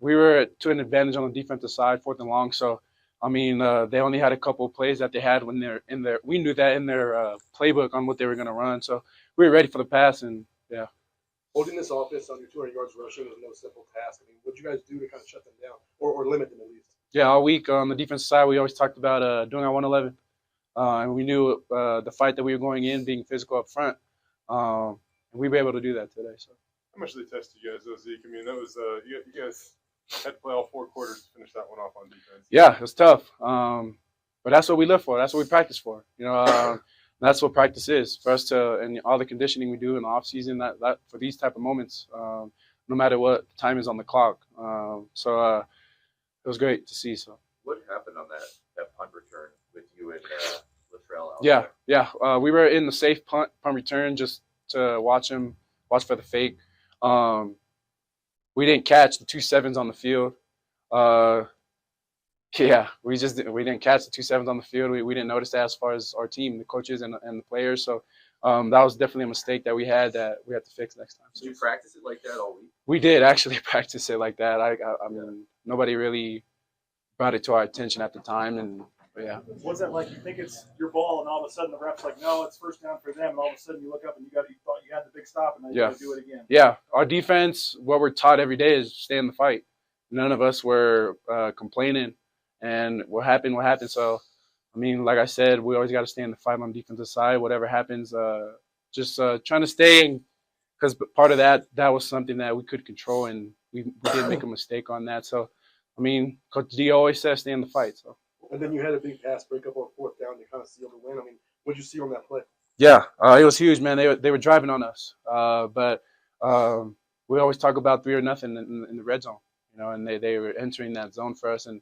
we were to an advantage on the defensive side, 4th and long. So, I mean, they only had a couple of plays that they had when they're in their. We knew that in their playbook on what they were going to run. So we were ready for the pass, and yeah. Holding this offense under 200 yards rushing was no simple task. I mean, what did you guys do to kind of shut them down or limit them at least? Yeah, all week on the defensive side, we always talked about doing our 111. And we knew the fight that we were going in, being physical up front, and we were able to do that today. So, how much did they test you guys, though, Zeke? I mean, that was you guys had to play all 4 quarters to finish that one off on defense. Yeah, it was tough, but that's what we live for. That's what we practice for. That's what practice is for us to, and all the conditioning we do in the off season. That for these type of moments, no matter what time is on the clock. So it was great to see. So, what happened on that punt return with you and Luttrell out there? Yeah. We were in the safe punt return just to watch for the fake. We didn't catch the 2 sevens on the field. We didn't catch the 2 sevens on the field. We didn't notice that as far as our team, the coaches and the players. So that was definitely a mistake that we had to fix next time. Did you practice it like that all week? We did actually practice it like that. I mean, nobody really brought it to our attention at the time, and yeah. What's that like? You think it's your ball, and all of a sudden the ref's like, no, it's 1st down for them, and all of a sudden you look up and you thought you had the big stop, and then you got to do it again. Yeah, our defense, what we're taught every day is stay in the fight. None of us were complaining, and what happened. So, I mean, like I said, we always got to stay in the fight on the defensive side. Whatever happens, just trying to stay in, because part of that was something that we could control, and we did make a mistake on that. So, I mean, Coach D always says stay in the fight. So. And then you had a big pass breakup on 4th down to kind of seal the win. I mean, what did you see on that play? Yeah, it was huge, man. They were driving on us, but we always talk about 3 or nothing in the red zone, and they were entering that zone for us, and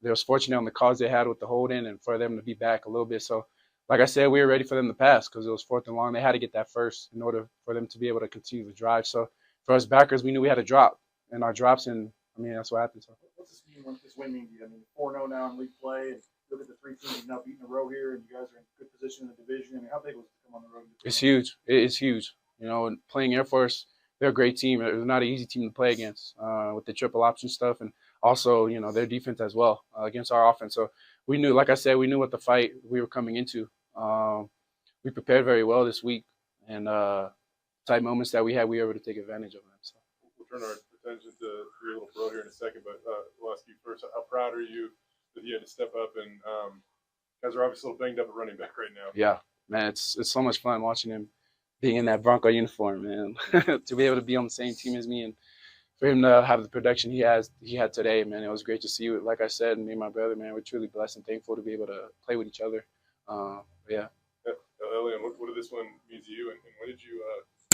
they was fortunate on the calls they had with the holding and for them to be back a little bit. So like I said, we were ready for them to pass because it was 4th and long. They had to get that first in order for them to be able to continue the drive. So for us backers, we knew we had to drop, and our drops, and I mean that's what happened. So What's this mean? What this win mean to you? I mean, 4-0 now in league play, and look at the 3 teams you've now beaten in a row here, and you guys are in good position in the division. I mean, how big was it to come on the road? it's huge. It's huge. You know, and playing Air Force, they're a great team. It was not an easy team to play against with the triple option stuff, and also, you know, their defense as well against our offense. So we knew, like I said, we knew what the fight we were coming into. We prepared very well this week, and tight moments that we had, we were able to take advantage of them. So. We'll turn our attention to your little bro here in a second, but we'll ask you first. How proud are you that you had to step up? And guys are obviously a little banged up at running back right now. Yeah, man, it's so much fun watching him being in that Bronco uniform, man. To be able to be on the same team as me and for him to have the production he had today, man, it was great to see you. Like I said, me and my brother, man, we're truly blessed and thankful to be able to play with each other. Yeah. Elian, what did this one mean to you, and when did you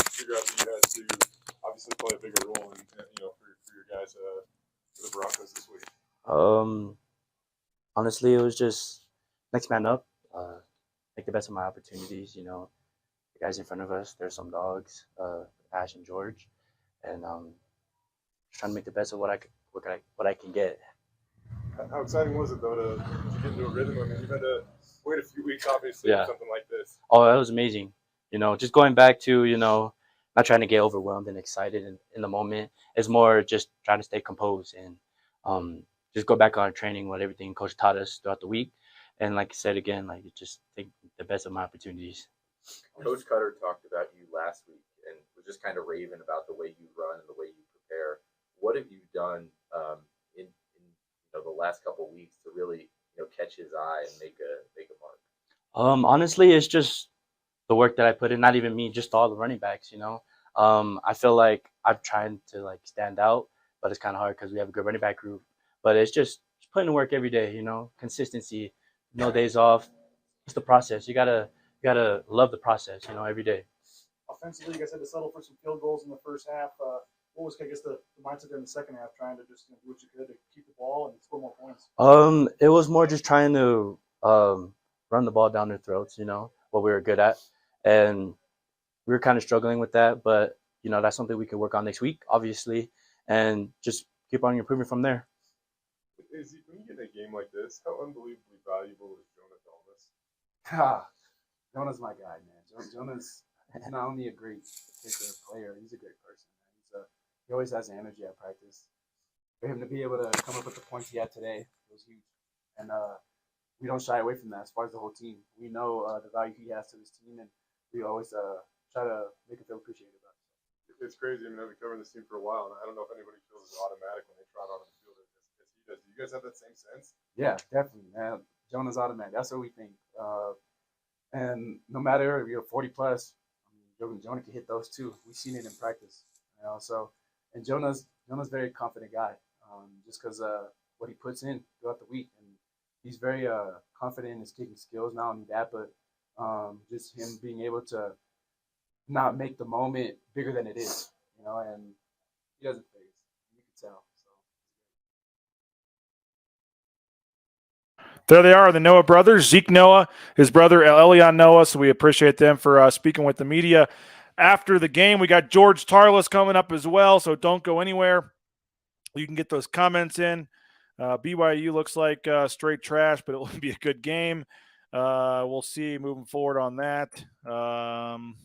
figure out that you had to obviously play a bigger role in, you know, for your guys for the Broncos this week? Honestly, it was just next man up, make the best of my opportunities. You know, the guys in front of us, there's some dogs, Ash and George, and just trying to make the best of what I can get. How exciting was it though to get into a rhythm? I mean, you've had to wait a few weeks, obviously, for something like this. Oh, that was amazing. You know, just going back to, you know, not trying to get overwhelmed and excited in the moment. It's more just trying to stay composed and just go back on training what everything coach taught us throughout the week. And like I said again, like just take the best of my opportunities. Coach Cutter talked about you last week and was just kind of raving about the way you run and the way you prepare. What have you done in the last couple of weeks to really catch his eye and make a mark? Honestly, it's just the work that I put in. Not even me, just all the running backs. You know, I feel like I'm trying to like stand out, but it's kind of hard because we have a good running back group. But it's just putting in work every day. You know, consistency, no days off. It's the process. You gotta love the process. You know, every day. Offensively, you guys had to settle for some field goals in the first half. What was, I guess, the mindset in the second half, trying to just do what you could to keep the ball and score more points? It was more just trying to run the ball down their throats, you know, what we were good at. And we were kind of struggling with that, but, you know, that's something we can work on next week, obviously, and just keep on improving from there. When you get in a game like this, how unbelievably valuable is Jonah Thomas? Jonah's my guy, man. Jonah's not only a great kicker, player, he's a great person. He always has the energy at practice. For him to be able to come up with the points he had today, it was huge. And we don't shy away from that as far as the whole team. We know the value he has to this team, and we always try to make him feel appreciated about it. It's crazy. I mean, I've been covering this team for a while, and I don't know if anybody feels as automatic when they trot on the field as he does. Do you guys have that same sense? Yeah, definitely, man. Jonah's automatic. That's what we think. And no matter if you're 40 plus, I mean, Jonah can hit those too. We've seen it in practice. You know, so. And Jonah's a very confident guy, just because what he puts in throughout the week, and he's very confident in his kicking skills. Not only that, but just him being able to not make the moment bigger than it is, you know. And he doesn't phase. You can tell. So. There they are, the Noah brothers, Zeke Noah, his brother Elian Noah. So we appreciate them for speaking with the media. After the game, we got George Tarlas coming up as well, so don't go anywhere. You can get those comments in. BYU looks like straight trash, but it will be a good game. We'll see moving forward on that. Some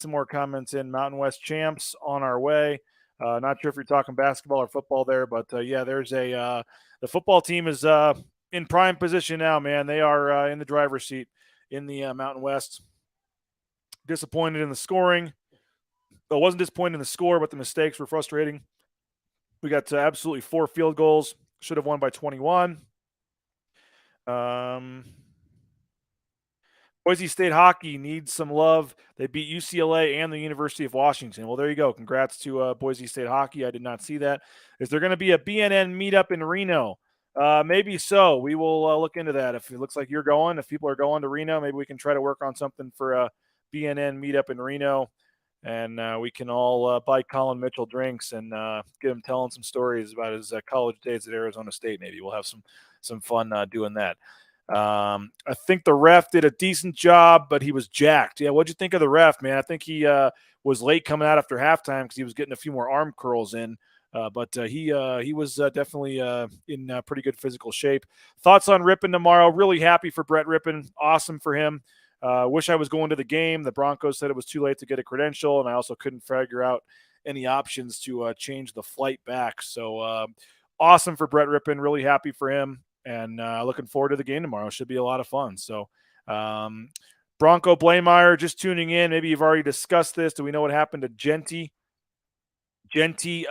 more comments in. Mountain West champs on our way. Not sure if you're talking basketball or football there, but yeah, there's the football team is in prime position now, man. They are in the driver's seat in the Mountain West. Disappointed in the scoring. Well, wasn't disappointed in the score, but the mistakes were frustrating. We got absolutely 4 field goals. Should have won by 21. Boise State hockey needs some love. They beat UCLA and the University of Washington. Well, there you go. Congrats to Boise State hockey. I did not see that. Is there going to be a BNN meetup in Reno? Maybe so. We will look into that. If it looks like you're going, if people are going to Reno, maybe we can try to work on something for a BNN meetup in Reno, and we can all buy Collin Mitchell drinks and get him telling some stories about his college days at Arizona State. Maybe we'll have some fun doing that. I think the ref did a decent job, but he was jacked. Yeah, what'd you think of the ref, man? I think he was late coming out after halftime because he was getting a few more arm curls in. But he was definitely in pretty good physical shape. Thoughts on Rippon tomorrow? Really happy for Brett Rippon. Awesome for him. Wish I was going to the game. The Broncos said it was too late to get a credential, and I also couldn't figure out any options to change the flight back. So awesome for Brett Rippon. Really happy for him, and looking forward to the game tomorrow. Should be a lot of fun. So Bronco Blameyer just tuning in. Maybe you've already discussed this. Do we know what happened to Genty? Genty,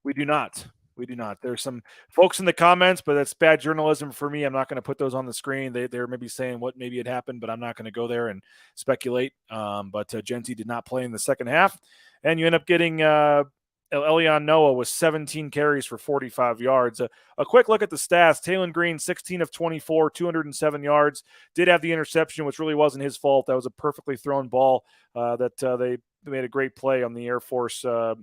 we do not. We do not. There's some folks in the comments, but that's bad journalism for me. I'm not going to put those on the screen. They're maybe saying what maybe had happened, but I'm not going to go there and speculate. But Genty did not play in the second half. And you end up getting Elion Noah with 17 carries for 45 yards. A quick look at the stats. Talon Green, 16 of 24, 207 yards. Did have the interception, which really wasn't his fault. That was a perfectly thrown ball that they made a great play on the Air Force to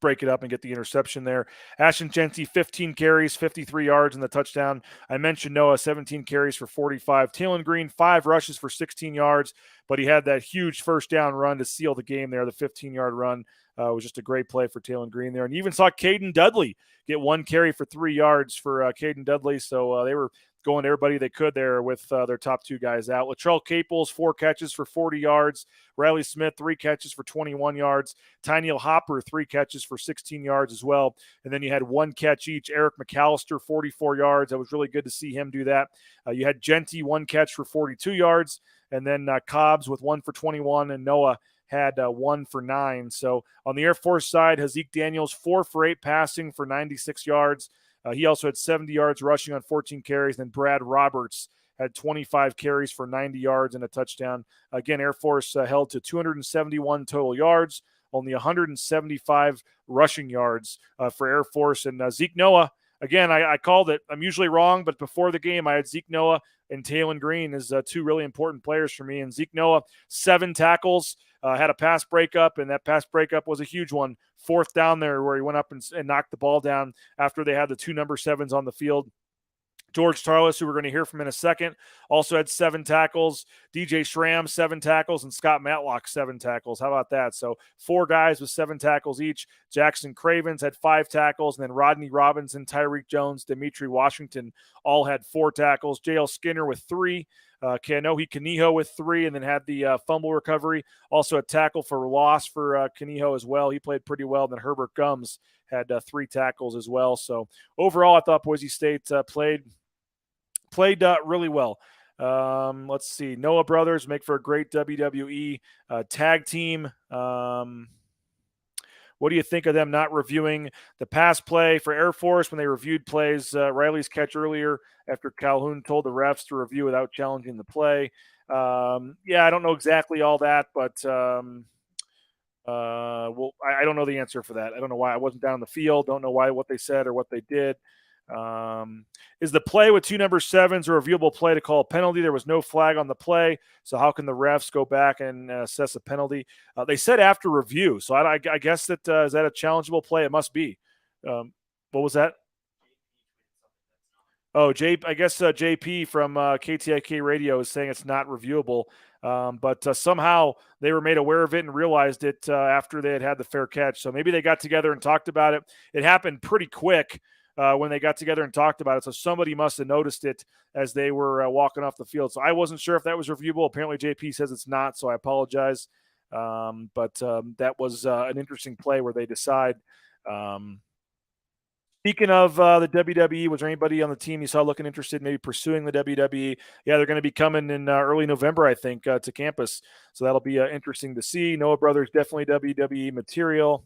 break it up and get the interception there. Ashton Genty, 15 carries, 53 yards in the touchdown. I mentioned Noah, 17 carries for 45. Talon Green, 5 rushes for 16 yards, but he had that huge first down run to seal the game there. The 15-yard run was just a great play for Talon Green there. And you even saw Caden Dudley get 1 carry for 3 yards for Caden Dudley. So they were going to everybody they could there with their top 2 guys out. Latrell Caples, 4 catches for 40 yards. Riley Smith, 3 catches for 21 yards. Tyneal Hopper, 3 catches for 16 yards as well. And then you had 1 catch each. Eric McAllister, 44 yards. That was really good to see him do that. You had Genty, 1 catch for 42 yards. And then Cobbs with 1 for 21. And Noah had 1 for 9. So on the Air Force side, Hazik Daniels, 4 for 8 passing for 96 yards. He also had 70 yards rushing on 14 carries. Then Brad Roberts had 25 carries for 90 yards and a touchdown. Again, Air Force held to 271 total yards, only 175 rushing yards for Air Force. And Zeke Noah, again, I called it. I'm usually wrong, but before the game, I had Zeke Noah and Talon Green as 2 really important players for me. And Zeke Noah, 7 tackles, had a pass breakup, and that pass breakup was a huge one. 4th down there where he went up and knocked the ball down after they had the 2 number 7s on the field. George Tarlas, who we're going to hear from in a second, also had 7 tackles. DJ Schramm, 7 tackles, and Scott Matlock, 7 tackles. How about that? So 4 guys with 7 tackles each. Jackson Cravens had 5 tackles, and then Rodney Robinson, Tyreek Jones, Dimitri Washington all had 4 tackles. J.L. Skinner with 3. Kanohi Kaniho with 3, and then had the fumble recovery. Also a tackle for loss for Kaniho as well. He played pretty well. And then Herbert Gums had 3 tackles as well. So overall, I thought Boise State played really well. Let's see. Noah Brothers make for a great WWE tag team. What do you think of them not reviewing the pass play for Air Force when they reviewed plays? Riley's catch earlier after Calhoun told the refs to review without challenging the play. Yeah, I don't know exactly all that, but well, I don't know the answer for that. I don't know why I wasn't down in the field. Don't know why what they said or what they did. Is the play with 2 number 7s a reviewable play to call a penalty? There was no flag on the play, so how can the refs go back and assess a penalty? They said after review, so I guess that is that a challengeable play? It must be. What was that? Oh, I guess JP from KTIK Radio is saying it's not reviewable, but somehow they were made aware of it and realized it after they had the fair catch. So maybe they got together and talked about it. It happened pretty quick. When they got together and talked about it. So somebody must have noticed it as they were walking off the field. So I wasn't sure if that was reviewable. Apparently JP says it's not, so I apologize. But that was an interesting play where they decide. Speaking of the WWE, was there anybody on the team you saw looking interested, maybe pursuing the WWE? Yeah, they're going to be coming in early November, I think, to campus. So that'll be interesting to see. Noah Brothers, definitely WWE material.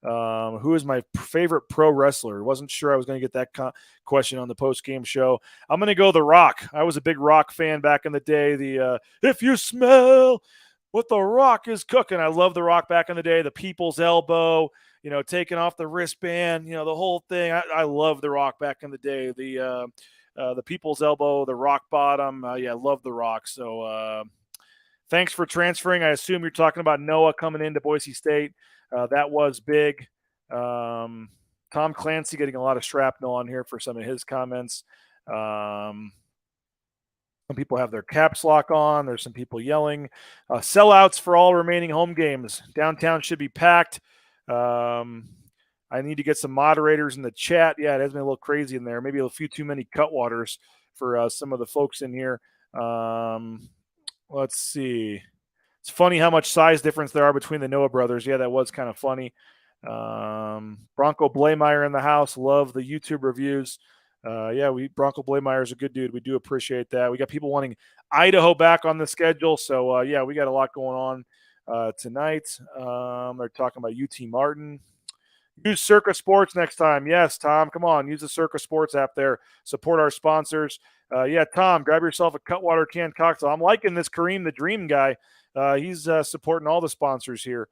Who is my favorite pro wrestler? Wasn't sure I was going to get that question on the post-game show. I'm going to go The Rock. I was a big Rock fan back in the day. The if you smell what The Rock is cooking. I love The Rock back in the day. The people's elbow, taking off the wristband, the whole thing. I love The Rock back in the day. The people's elbow, the rock bottom. I love The Rock. So thanks for transferring. I assume you're talking about Noah coming into Boise State. That was big. Tom Clancy getting a lot of shrapnel on here for some of his comments. Some people have their caps lock on. There's some people yelling. Sellouts for all remaining home games. Downtown should be packed. I need to get some moderators in the chat. Yeah, it has been a little crazy in there. Maybe a few too many cutwaters for some of the folks in here. Let's see. It's funny how much size difference there are between the Noah brothers. Yeah, that was kind of funny. Bronco Blameyer in the house. Love the YouTube reviews. Bronco Blameyer is a good dude. We do appreciate that. We got people wanting Idaho back on the schedule. So, we got a lot going on tonight. They're talking about UT Martin. Use Circa Sports next time. Yes, Tom, come on. Use the Circa Sports app there. Support our sponsors. Tom, grab yourself a Cutwater canned cocktail. I'm liking this Kareem the Dream guy. He's supporting all the sponsors here.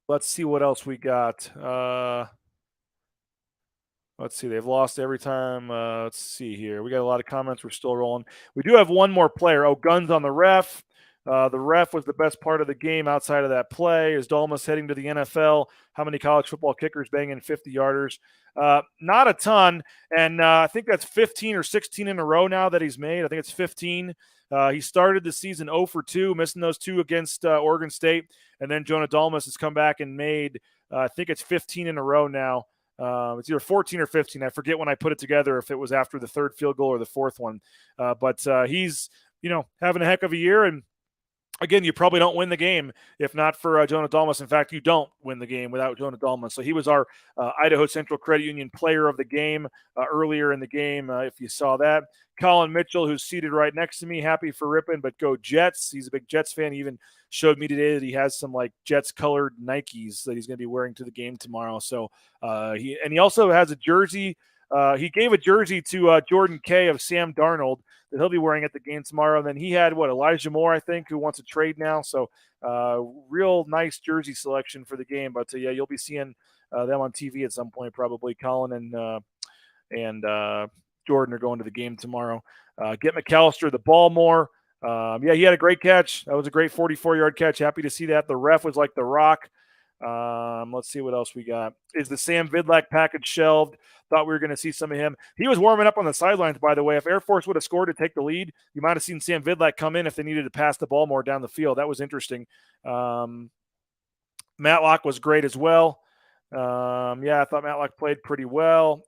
Let's see what else we got. Let's see. They've lost every time. Let's see here. We got a lot of comments. We're still rolling. We do have one more player. Oh, guns on the ref. The ref was the best part of the game outside of that play. Is Dalmas heading to the NFL? How many college football kickers banging 50-yarders? Not a ton. And I think that's 15 or 16 in a row now that he's made. I think it's 15. He started the season 0 for 2, missing those 2 against Oregon State. And then Jonah Dalmas has come back and made, I think it's 15 in a row now. It's either 14 or 15. I forget when I put it together if it was after the 3rd field goal or the 4th one. But he's, having a heck of a year. And again, you probably don't win the game if not for Jonah Dalmas. In fact, you don't win the game without Jonah Dalmas. So he was our Idaho Central Credit Union player of the game earlier in the game, if you saw that. Collin Mitchell, who's seated right next to me, happy for Rippin', but go Jets. He's a big Jets fan. He even showed me today that he has some Jets-colored Nikes that he's going to be wearing to the game tomorrow. So he also has a jersey. He gave a jersey to Jordan Kay of Sam Darnold that he'll be wearing at the game tomorrow. And then he had, Elijah Moore, I think, who wants to trade now. So real nice jersey selection for the game. But, you'll be seeing them on TV at some point probably. Colin and Jordan are going to the game tomorrow. Get McAllister the ball more. He had a great catch. That was a great 44-yard catch. Happy to see that. The ref was like The Rock. Let's see what else we got. Is the Sam Vidlak package shelved? Thought we were going to see some of him. He was warming up on the sidelines, by the way. If Air Force would have scored to take the lead, you might have seen Sam Vidlak come in if they needed to pass the ball more down the field. That was interesting. Matlock was great as well. I thought Matlock played pretty well.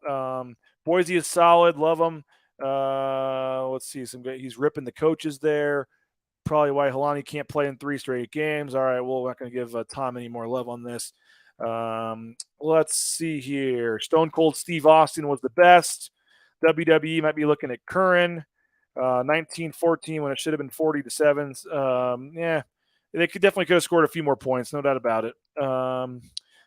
Boise is solid. Love him. Let's see. He's ripping the coaches there. Probably why Helani can't play in 3 straight games. All right, well, we're not going to give Tom any more love on this. Let's see here. Stone Cold Steve Austin was the best. WWE might be looking at Curran. 19-14 when it should have been 40-7. They could have scored a few more points, no doubt about it.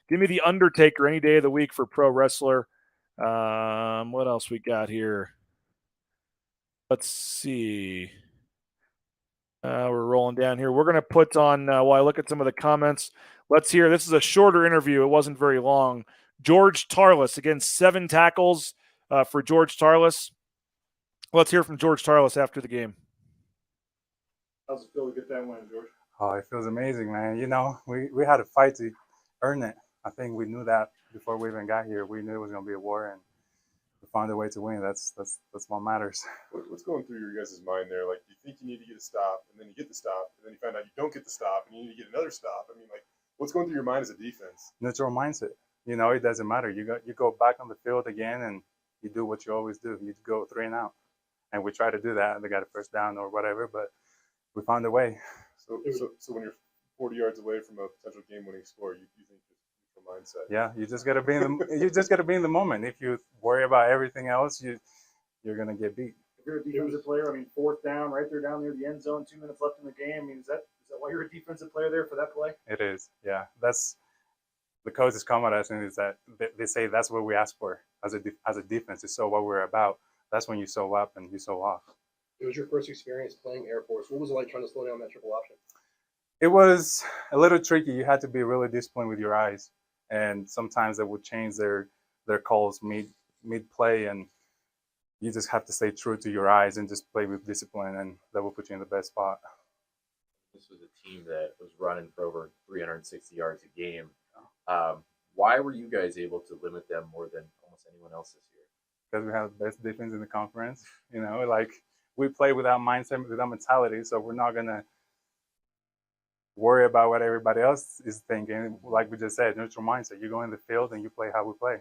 Give me the Undertaker any day of the week for pro wrestler. What else we got here? Let's see. We're rolling down here. We're going to put on, while I look at some of the comments, let's hear. This is a shorter interview. It wasn't very long. George Tarlas, again, 7 tackles for George Tarlas. Let's hear from George Tarlas after the game. How's it feel to get that win, George? Oh, it feels amazing, man. We had a fight to earn it. I think we knew that before we even got here. We knew it was going to be a war, and we found a way to win. That's what matters. What's going through your guys' mind there? Like, you think you need to get a stop, and then you get the stop, and then you find out you don't get the stop, and you need to get another stop. I mean, what's going through your mind as a defense? Neutral mindset. It doesn't matter. You go back on the field again, and you do what you always do. You go 3 and out, and we try to do that. They got a first down or whatever, but we found a way. So when you're 40 yards away from a potential game-winning score, you think just mindset? Yeah, you just gotta be in the moment. If you worry about everything else, you're gonna get beat. If you're a defensive player, 4th down, right there down near the end zone, 2 minutes left in the game. Is that why you're a defensive player there for that play? It is. Yeah, that's the coaches come at us and is that they say that's what we ask for as a defense. It's so what we're about. That's when you sew up and you sew off. It was your first experience playing Air Force. What was it like trying to slow down that triple option? It was a little tricky. You had to be really disciplined with your eyes, and sometimes they would change their calls mid play, and you just have to stay true to your eyes and just play with discipline, and that will put you in the best spot. This was a team that was running for over 360 yards a game. Why were you guys able to limit them more than almost anyone else this year? because we have the best defense in the conference. You know, like we play without mindset, without mentality, so we're not gonna worry about what everybody else is thinking. Like we just said, neutral mindset. You go in the field and you play how we play.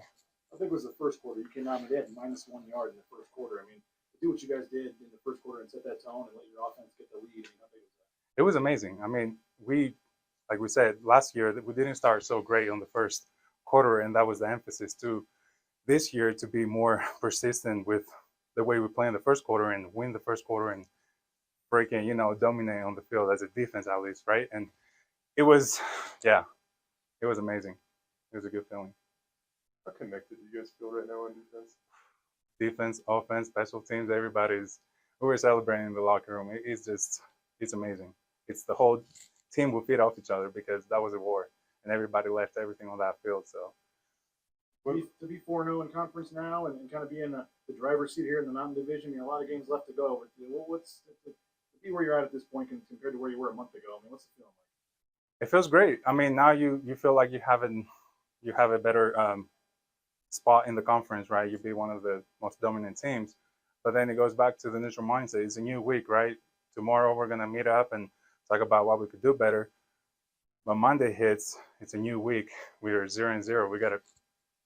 I think it was the first quarter. You came out and did -1 yard in the first quarter. I mean, to do what you guys did in the first quarter and set that tone and let your offense get the lead. I mean, how big was that? It was amazing. I mean, like we said last year, we didn't start so great on the first quarter, and that was the emphasis too. This year, to be more persistent with the way we play in the first quarter and win the first quarter and breaking, dominate on the field as a defense at least, right? And it was amazing. It was a good feeling. How connected do you guys feel right now on defense? Defense, offense, special teams, we were celebrating in the locker room. It's amazing. It's the whole team will feed off each other because that was a war and everybody left everything on that field. So to be 4-0 in conference now and kind of be in the driver's seat here in the Mountain Division, I mean, a lot of games left to go. What's to be where you're at this point compared to where you were a month ago? I mean, what's the feeling like? It feels great. I mean, now you feel like you have a better spot in the conference, right? You'll be one of the most dominant teams. But then it goes back to the neutral mindset. It's a new week, right? Tomorrow we're gonna meet up and talk about what we could do better. When Monday hits, it's a new week. We are 0-0. We got to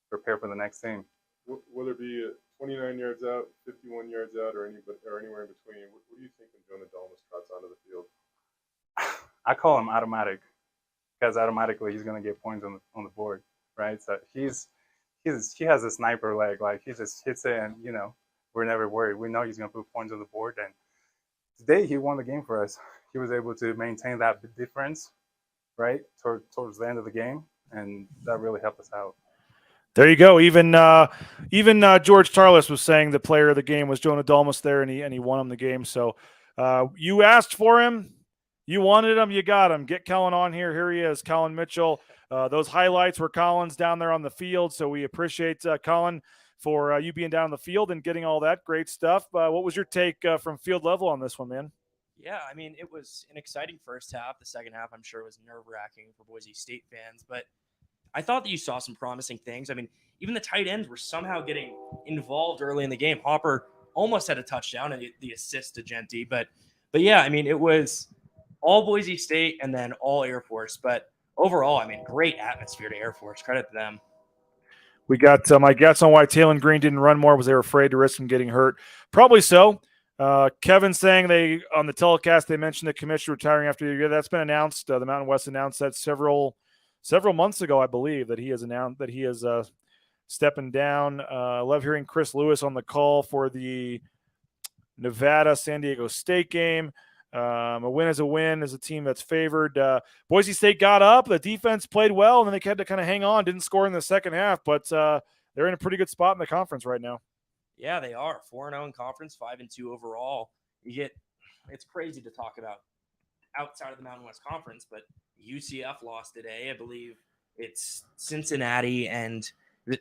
prepare for the next team. Whether it be 29 yards out, 51 yards out, or anywhere in between, what do you think when Jonah Dalmas trots onto the field? I call him automatic because automatically he's going to get points on the board, right? So he has a sniper leg. Like he just hits it, and we're never worried. We know he's going to put points on the board. And today he won the game for us. He was able to maintain that difference, right, towards the end of the game, and that really helped us out. There you go. Even George Tarlis was saying the player of the game was Jonah Dalmas there, and he won him the game. So you asked for him, you wanted him, you got him. Get Collin on here. Here he is, Collin Mitchell. Those highlights were Collin's down there on the field, so we appreciate Collin for you being down on the field and getting all that great stuff. What was your take from field level on this one, man? Yeah, I mean, it was an exciting first half. The second half, I'm sure, was nerve-wracking for Boise State fans, but I thought that you saw some promising things. I mean, even the tight ends were somehow getting involved early in the game. Hopper almost had a touchdown and the assist to Genty, but yeah, I mean, it was all Boise State and then all Air Force. But overall, I mean, great atmosphere to Air Force. Credit to them. We got my guess on why Taylon Green didn't run more was they were afraid to risk him getting hurt. Probably so. Kevin saying on the telecast they mentioned the commissioner retiring after the year. That's been announced. The Mountain West announced that several months ago, I believe, that he has announced that he is stepping down. I love hearing Chris Lewis on the call for the Nevada-San Diego State game. A win is a win as a team that's favored. Boise State got up. The defense played well, and then they had to kind of hang on. Didn't score in the second half, but they're in a pretty good spot in the conference right now. Yeah, they are 4-0 in conference, 5-2 overall. It's crazy to talk about outside of the Mountain West Conference, but UCF lost today. I believe it's Cincinnati and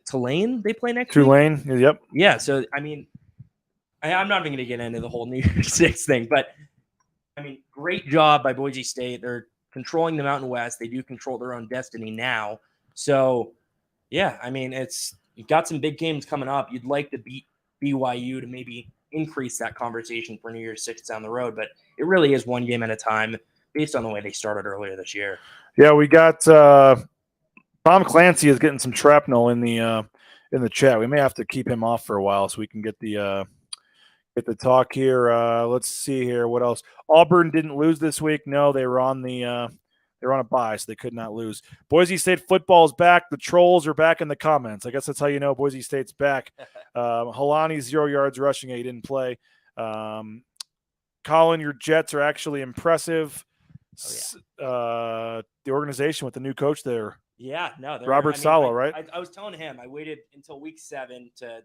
Tulane they play next Tulane, week. Yep. Yeah, so I mean, I'm not even going to get into the whole New Year's Six thing, but I mean, great job by Boise State. They're controlling the Mountain West. They do control their own destiny now. So, yeah, I mean, you've got some big games coming up. You'd like to beat BYU to maybe increase that conversation for New Year's Six down the road, but it really is one game at a time based on the way they started earlier this year. Yeah, we got Tom Clancy is getting some shrapnel in the chat. We may have to keep him off for a while so we can get the talk here. Let's see here. What else? Auburn didn't lose this week. No, they were on a bye, so they could not lose. Boise State football is back. The trolls are back in the comments. I guess that's how you know Boise State's back. Halani, 0 yards rushing. He didn't play. Collin, your Jets are actually impressive. The organization with the new coach there. Yeah, no. Robert Saleh, right? I was telling him I waited until week 7 to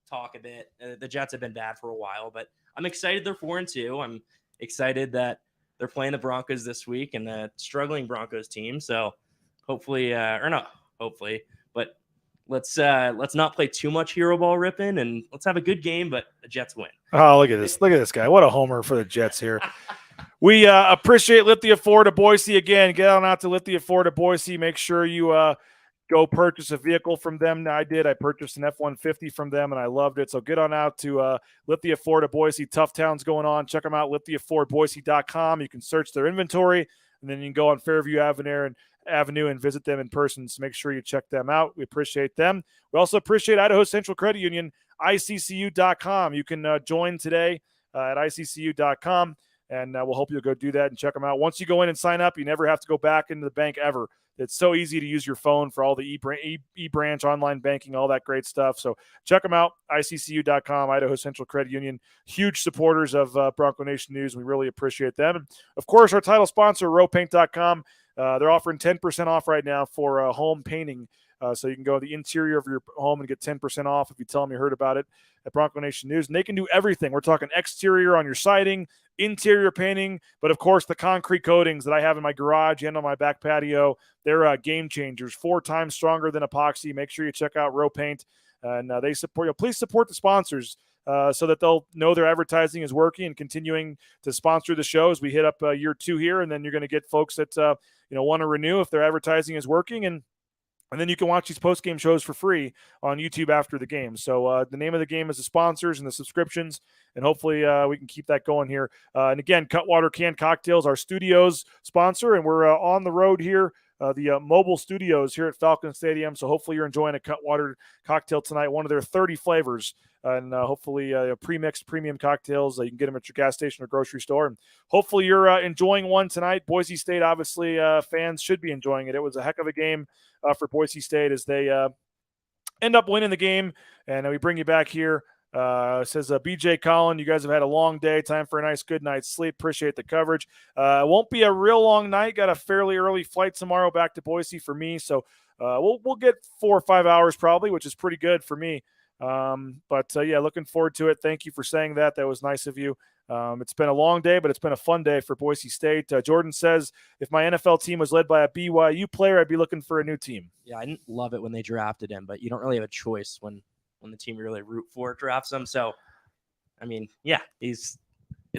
talk a bit. The Jets have been bad for a while, but I'm excited they're 4-2. I'm excited that they're playing the Broncos this week and the struggling Broncos team. So hopefully, but let's not play too much hero ball ripping and let's have a good game, but the Jets win. Oh, look at this. Look at this guy. What a homer for the Jets here. We appreciate Lithia 4 to Boise again. Get on out to Lithia 4 to Boise. Make sure you go purchase a vehicle from them. I did. I purchased an F-150 from them, and I loved it. So get on out to Lithia Ford of Boise. Tough Town's going on. Check them out, lithiafordboise.com. You can search their inventory, and then you can go on Fairview Avenue and visit them in person. So make sure you check them out. We appreciate them. We also appreciate Idaho Central Credit Union, ICCU.com. You can join today at ICCU.com, and we'll hope you'll go do that and check them out. Once you go in and sign up, you never have to go back into the bank ever. It's so easy to use your phone for all the e-branch, online banking, all that great stuff. So check them out, ICCU.com, Idaho Central Credit Union. Huge supporters of Bronco Nation News. We really appreciate them. And of course, our title sponsor, rowpaint.com. They're offering 10% off right now for home painting. So you can go to the interior of your home and get 10% off if you tell them you heard about it at Bronco Nation News. And they can do everything. We're talking exterior on your siding, interior painting, but of course the concrete coatings that I have in my garage and on my back patio, they're game changers, 4 times stronger than epoxy. Make sure you check out Row Paint, and they support you. Please support the sponsors so that they'll know their advertising is working and continuing to sponsor the show as we hit up year 2 here. And then you're going to get folks that want to renew if their advertising is working, and then you can watch these post-game shows for free on YouTube after the game. So the name of the game is the sponsors and the subscriptions, and hopefully we can keep that going here. And again, Cutwater Canned Cocktails, our studios sponsor, and we're on the road here, the mobile studios here at Falcon Stadium. So hopefully you're enjoying a Cutwater cocktail tonight, one of their 30 flavors, and hopefully pre-mixed premium cocktails. You can get them at your gas station or grocery store. And hopefully you're enjoying one tonight. Boise State, obviously, fans should be enjoying it. It was a heck of a game for Boise State as they end up winning the game. And we bring you back here. Says BJ Collin, you guys have had a long day. Time for a nice good night's sleep. Appreciate the coverage. It won't be a real long night. Got a fairly early flight tomorrow back to Boise for me. So we'll get 4 or 5 hours probably, which is pretty good for me. But looking forward to it. Thank you for saying that. That was nice of you. It's been a long day, but it's been a fun day for Boise State. Jordan says, if my NFL team was led by a BYU player, I'd be looking for a new team. Yeah, I didn't love it when they drafted him, but you don't really have a choice when the team you really root for drafts him. So, I mean, yeah, it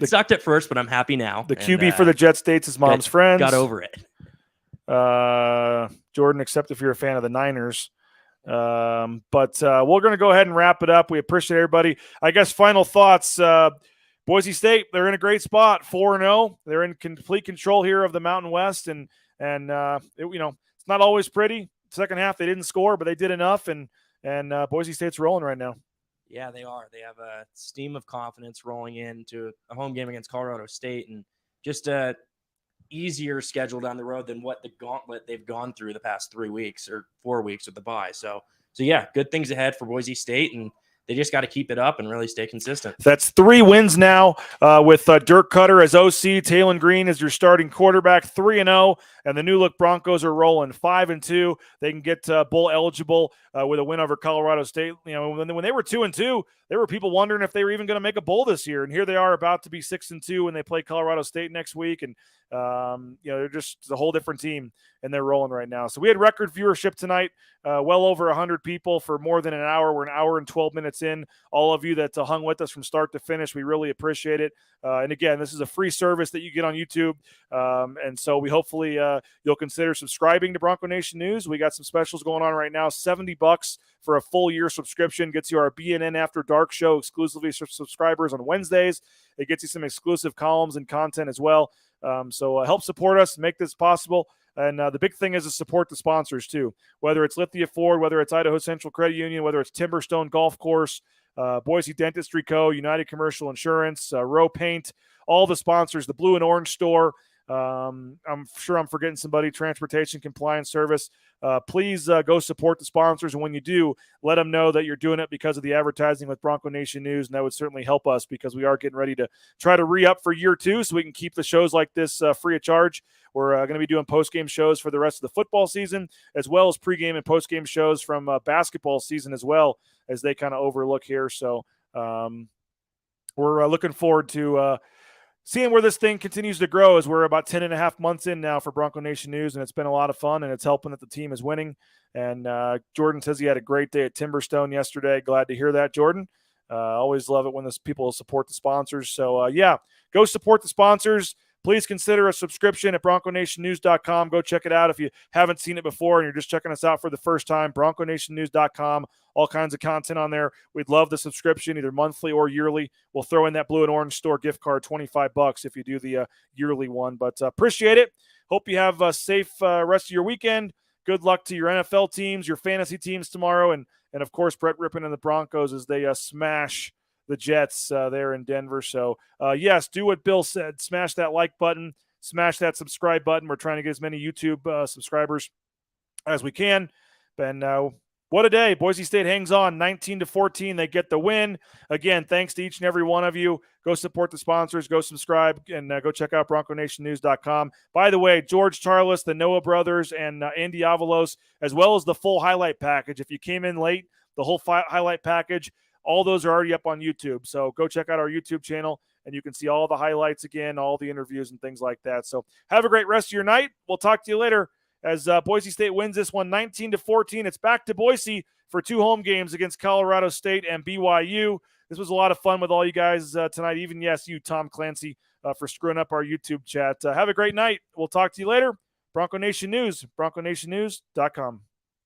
sucked at first, but I'm happy now. The QB for the Jet State's his mom's friends. Got over it. Jordan, except if you're a fan of the Niners. But we're going to go ahead and wrap it up. We appreciate everybody. I guess final thoughts. Boise State, they're in a great spot, 4-0. They're in complete control here of the Mountain West, and it's not always pretty. Second half they didn't score, but they did enough, and Boise State's rolling right now. Yeah, they are. They have a steam of confidence rolling into a home game against Colorado State, and just a easier schedule down the road than what the gauntlet they've gone through the past 3 weeks or 4 weeks with the bye. So yeah, good things ahead for Boise State, and they just got to keep it up and really stay consistent. That's 3 wins now with Dirk Cutter as OC, Talon Green as your starting quarterback, 3-0, and the new look Broncos are rolling 5-2. They can get bowl eligible with a win over Colorado State. When they were 2-2, there were people wondering if they were even going to make a bowl this year, and here they are about to be 6-2 when they play Colorado State next week, and they're just a whole different team, and they're rolling right now. So we had record viewership tonight, well over 100 people for more than an hour. We're an hour and 12 minutes in. All of you that hung with us from start to finish, we really appreciate it. And again, this is a free service that you get on YouTube, and so we hopefully you'll consider subscribing to Bronco Nation News. We got some specials going on right now. $70 for a full year subscription gets you our BNN After Dark show exclusively for subscribers on Wednesdays. It gets you some exclusive columns and content as well. So help support us, make this possible. And the big thing is to support the sponsors too, whether it's Lithia Ford, whether it's Idaho Central Credit Union, whether it's Timberstone Golf Course, Boise Dentistry Co., United Commercial Insurance, Row Paint, all the sponsors, the Blue and Orange Store. I'm sure I'm forgetting somebody, Transportation Compliance Service. Please go support the sponsors. And when you do, let them know that you're doing it because of the advertising with Bronco Nation News. And that would certainly help us because we are getting ready to try to re-up for year 2 so we can keep the shows like this free of charge. We're going to be doing post-game shows for the rest of the football season, as well as pre-game and post-game shows from basketball season as well as they kind of overlook here. So we're looking forward to seeing where this thing continues to grow as we're about 10 and a half months in now for Bronco Nation News, and it's been a lot of fun, and it's helping that the team is winning. And Jordan says he had a great day at Timberstone yesterday. Glad to hear that, Jordan. Always love it when people support the sponsors. So, go support the sponsors. please consider a subscription at BroncoNationNews.com. Go check it out if you haven't seen it before and you're just checking us out for the first time. BroncoNationNews.com. All kinds of content on there. We'd love the subscription, either monthly or yearly. We'll throw in that blue and orange store gift card, $25 if you do the yearly one. But appreciate it. Hope you have a safe rest of your weekend. Good luck to your NFL teams, your fantasy teams tomorrow, and of course, Brett Rippon and the Broncos as they smash the Jets there in Denver. So, yes, do what Bill said. Smash that like button. Smash that subscribe button. We're trying to get as many YouTube subscribers as we can. And what a day. Boise State hangs on 19-14. They get the win. Again, thanks to each and every one of you. Go support the sponsors. Go subscribe and go check out BroncoNationNews.com. By the way, George Charles, the Noah brothers, and Andy Avalos, as well as the full highlight package. If you came in late, the whole highlight package, all those are already up on YouTube. So go check out our YouTube channel, and you can see all the highlights again, all the interviews and things like that. So have a great rest of your night. We'll talk to you later. As Boise State wins this one 19-14. It's back to Boise for 2 home games against Colorado State and BYU. This was a lot of fun with all you guys tonight. Even, yes, you, Tom Clancy, for screwing up our YouTube chat. Have a great night. We'll talk to you later. Bronco Nation News, BroncoNationNews.com.